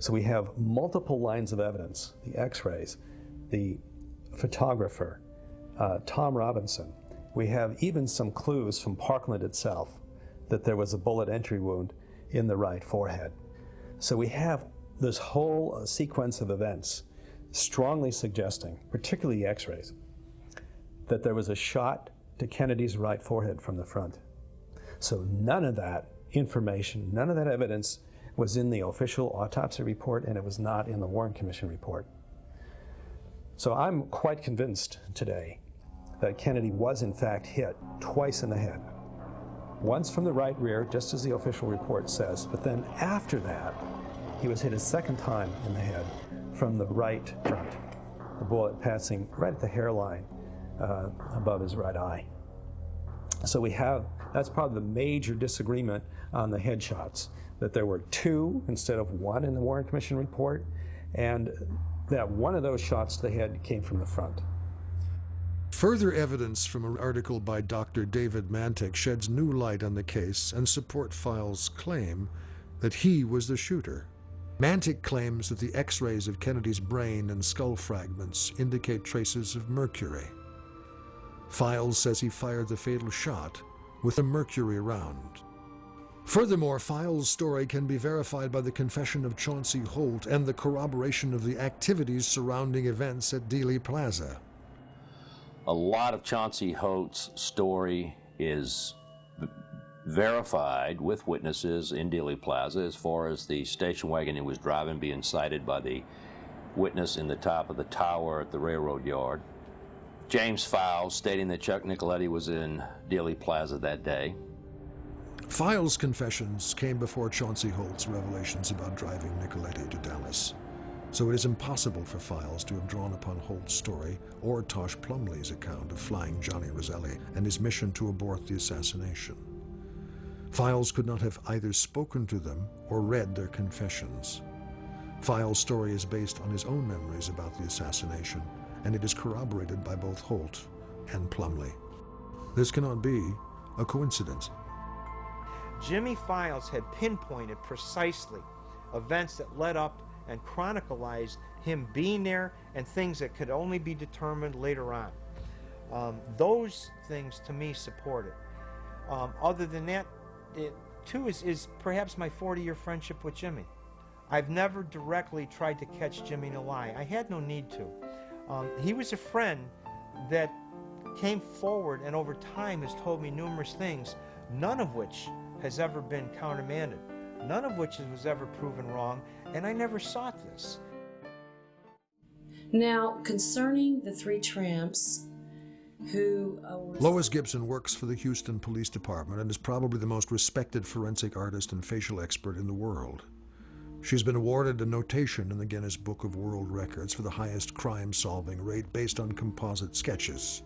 So we have multiple lines of evidence, the x-rays, the photographer, Tom Robinson. We have even some clues from Parkland itself that there was a bullet entry wound in the right forehead. So we have this whole sequence of events strongly suggesting, particularly the x-rays, that there was a shot to Kennedy's right forehead from the front. So none of that information, none of that evidence was in the official autopsy report, and it was not in the Warren Commission report. So I'm quite convinced today that Kennedy was in fact hit twice in the head. Once from the right rear, just as the official report says, but then after that, he was hit a second time in the head from the right front, the bullet passing right at the hairline above his right eye. So that's probably the major disagreement on the headshots, that there were 2 instead of 1 in the Warren Commission report, and that one of those shots to the head came from the front. Further evidence from an article by Dr. David Mantic sheds new light on the case and support Files' claim that he was the shooter. Mantic claims that the X-rays of Kennedy's brain and skull fragments indicate traces of mercury. Files says he fired the fatal shot with a mercury round. Furthermore, Files' story can be verified by the confession of Chauncey Holt and the corroboration of the activities surrounding events at Dealey Plaza. A lot of Chauncey Holt's story is verified with witnesses in Dealey Plaza, as far as the station wagon he was driving being sighted by the witness in the top of the tower at the railroad yard. James Files stating that Chuck Nicoletti was in Dealey Plaza that day. Files' confessions came before Chauncey Holt's revelations about driving Nicoletti to Dallas, so it is impossible for Files to have drawn upon Holt's story or Tosh Plumlee's account of flying Johnny Roselli and his mission to abort the assassination. Files could not have either spoken to them or read their confessions. Files' story is based on his own memories about the assassination, and it is corroborated by both Holt and Plumlee. This cannot be a coincidence. Jimmy Files had pinpointed precisely events that led up and chronicalized him being there and things that could only be determined later on. Those things, to me, support it. Other than that, it too is perhaps my 40-year friendship with Jimmy. I've never directly tried to catch Jimmy in a lie. I had no need to. He was a friend that came forward and over time has told me numerous things, none of which has ever been countermanded, none of which was ever proven wrong, and I never sought this. Now, concerning the 3 tramps who Lois Gibson works for the Houston Police Department and is probably the most respected forensic artist and facial expert in the world. She's been awarded a notation in the Guinness Book of World Records for the highest crime-solving rate based on composite sketches.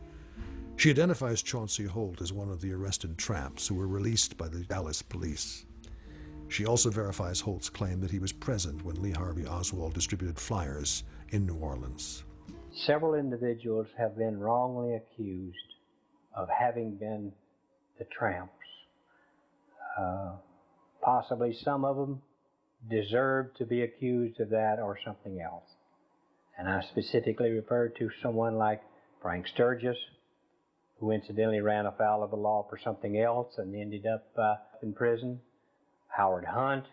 She identifies Chauncey Holt as one of the arrested tramps who were released by the Dallas police. She also verifies Holt's claim that he was present when Lee Harvey Oswald distributed flyers in New Orleans. Several individuals have been wrongly accused of having been the tramps. Possibly some of them deserve to be accused of that or something else. And I specifically referred to someone like Frank Sturgis, who incidentally ran afoul of the law for something else and ended up in prison. Howard Hunt,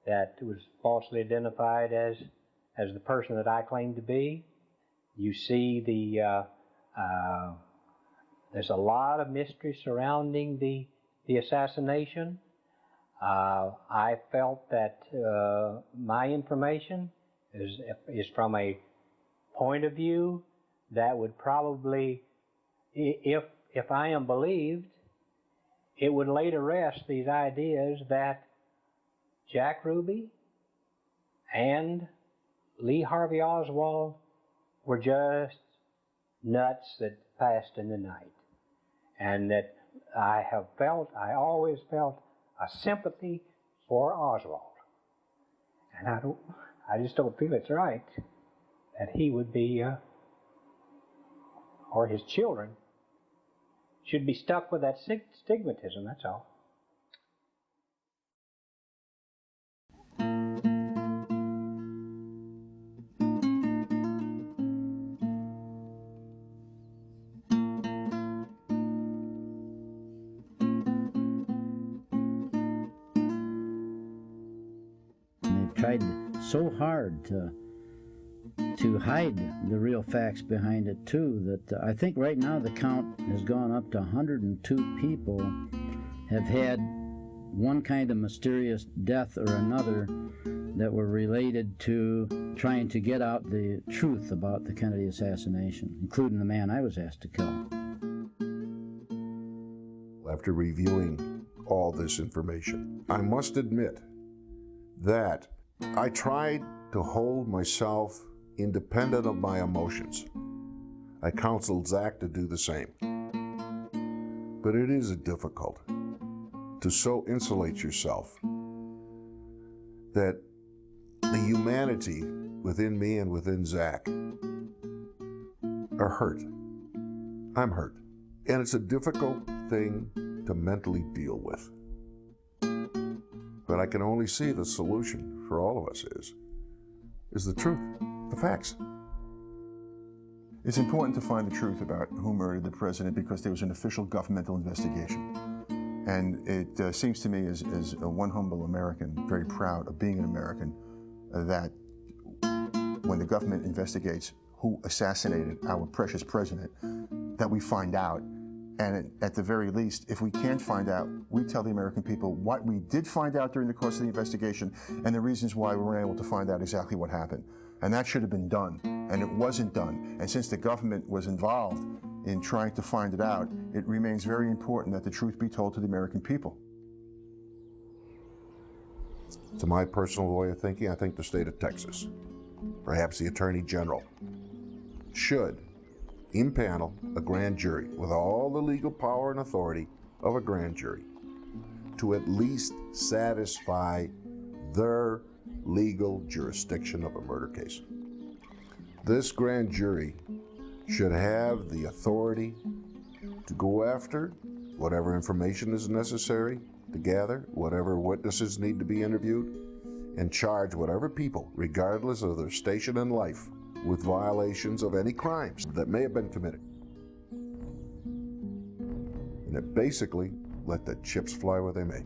that was falsely identified as the person that I claimed to be. You see there's a lot of mystery surrounding the assassination. I felt that my information is from a point of view that would probably, if I am believed, it would lay to rest these ideas that Jack Ruby and Lee Harvey Oswald were just nuts that passed in the night. And that I always felt a sympathy for Oswald. And I just don't feel it's right that he would be, or his children, should be stuck with that stigmatism, that's all. Tried so hard to hide the real facts behind it too, that I think right now the count has gone up to 102 people have had one kind of mysterious death or another that were related to trying to get out the truth about the Kennedy assassination, including the man I was asked to kill. After reviewing all this information, I must admit that I tried to hold myself independent of my emotions. I counseled Zach to do the same. But it is difficult to so insulate yourself that the humanity within me and within Zach are hurt. I'm hurt. And it's a difficult thing to mentally deal with. But I can only see the solution for all of us is the truth, the facts. It's important to find the truth about who murdered the president because there was an official governmental investigation. And it seems to me as one humble American, very proud of being an American, that when the government investigates who assassinated our precious president, that we find out. And at the very least, if we can't find out, we tell the American people what we did find out during the course of the investigation and the reasons why we weren't able to find out exactly what happened. And that should have been done, and it wasn't done. And since the government was involved in trying to find it out, it remains very important that the truth be told to the American people. To my personal way of thinking, I think the state of Texas, perhaps the Attorney General, should impanel a grand jury with all the legal power and authority of a grand jury to at least satisfy their legal jurisdiction of a murder case. This grand jury should have the authority to go after whatever information is necessary to gather, whatever witnesses need to be interviewed, and charge whatever people, regardless of their station in life, with violations of any crimes that may have been committed. And it basically let the chips fly where they may.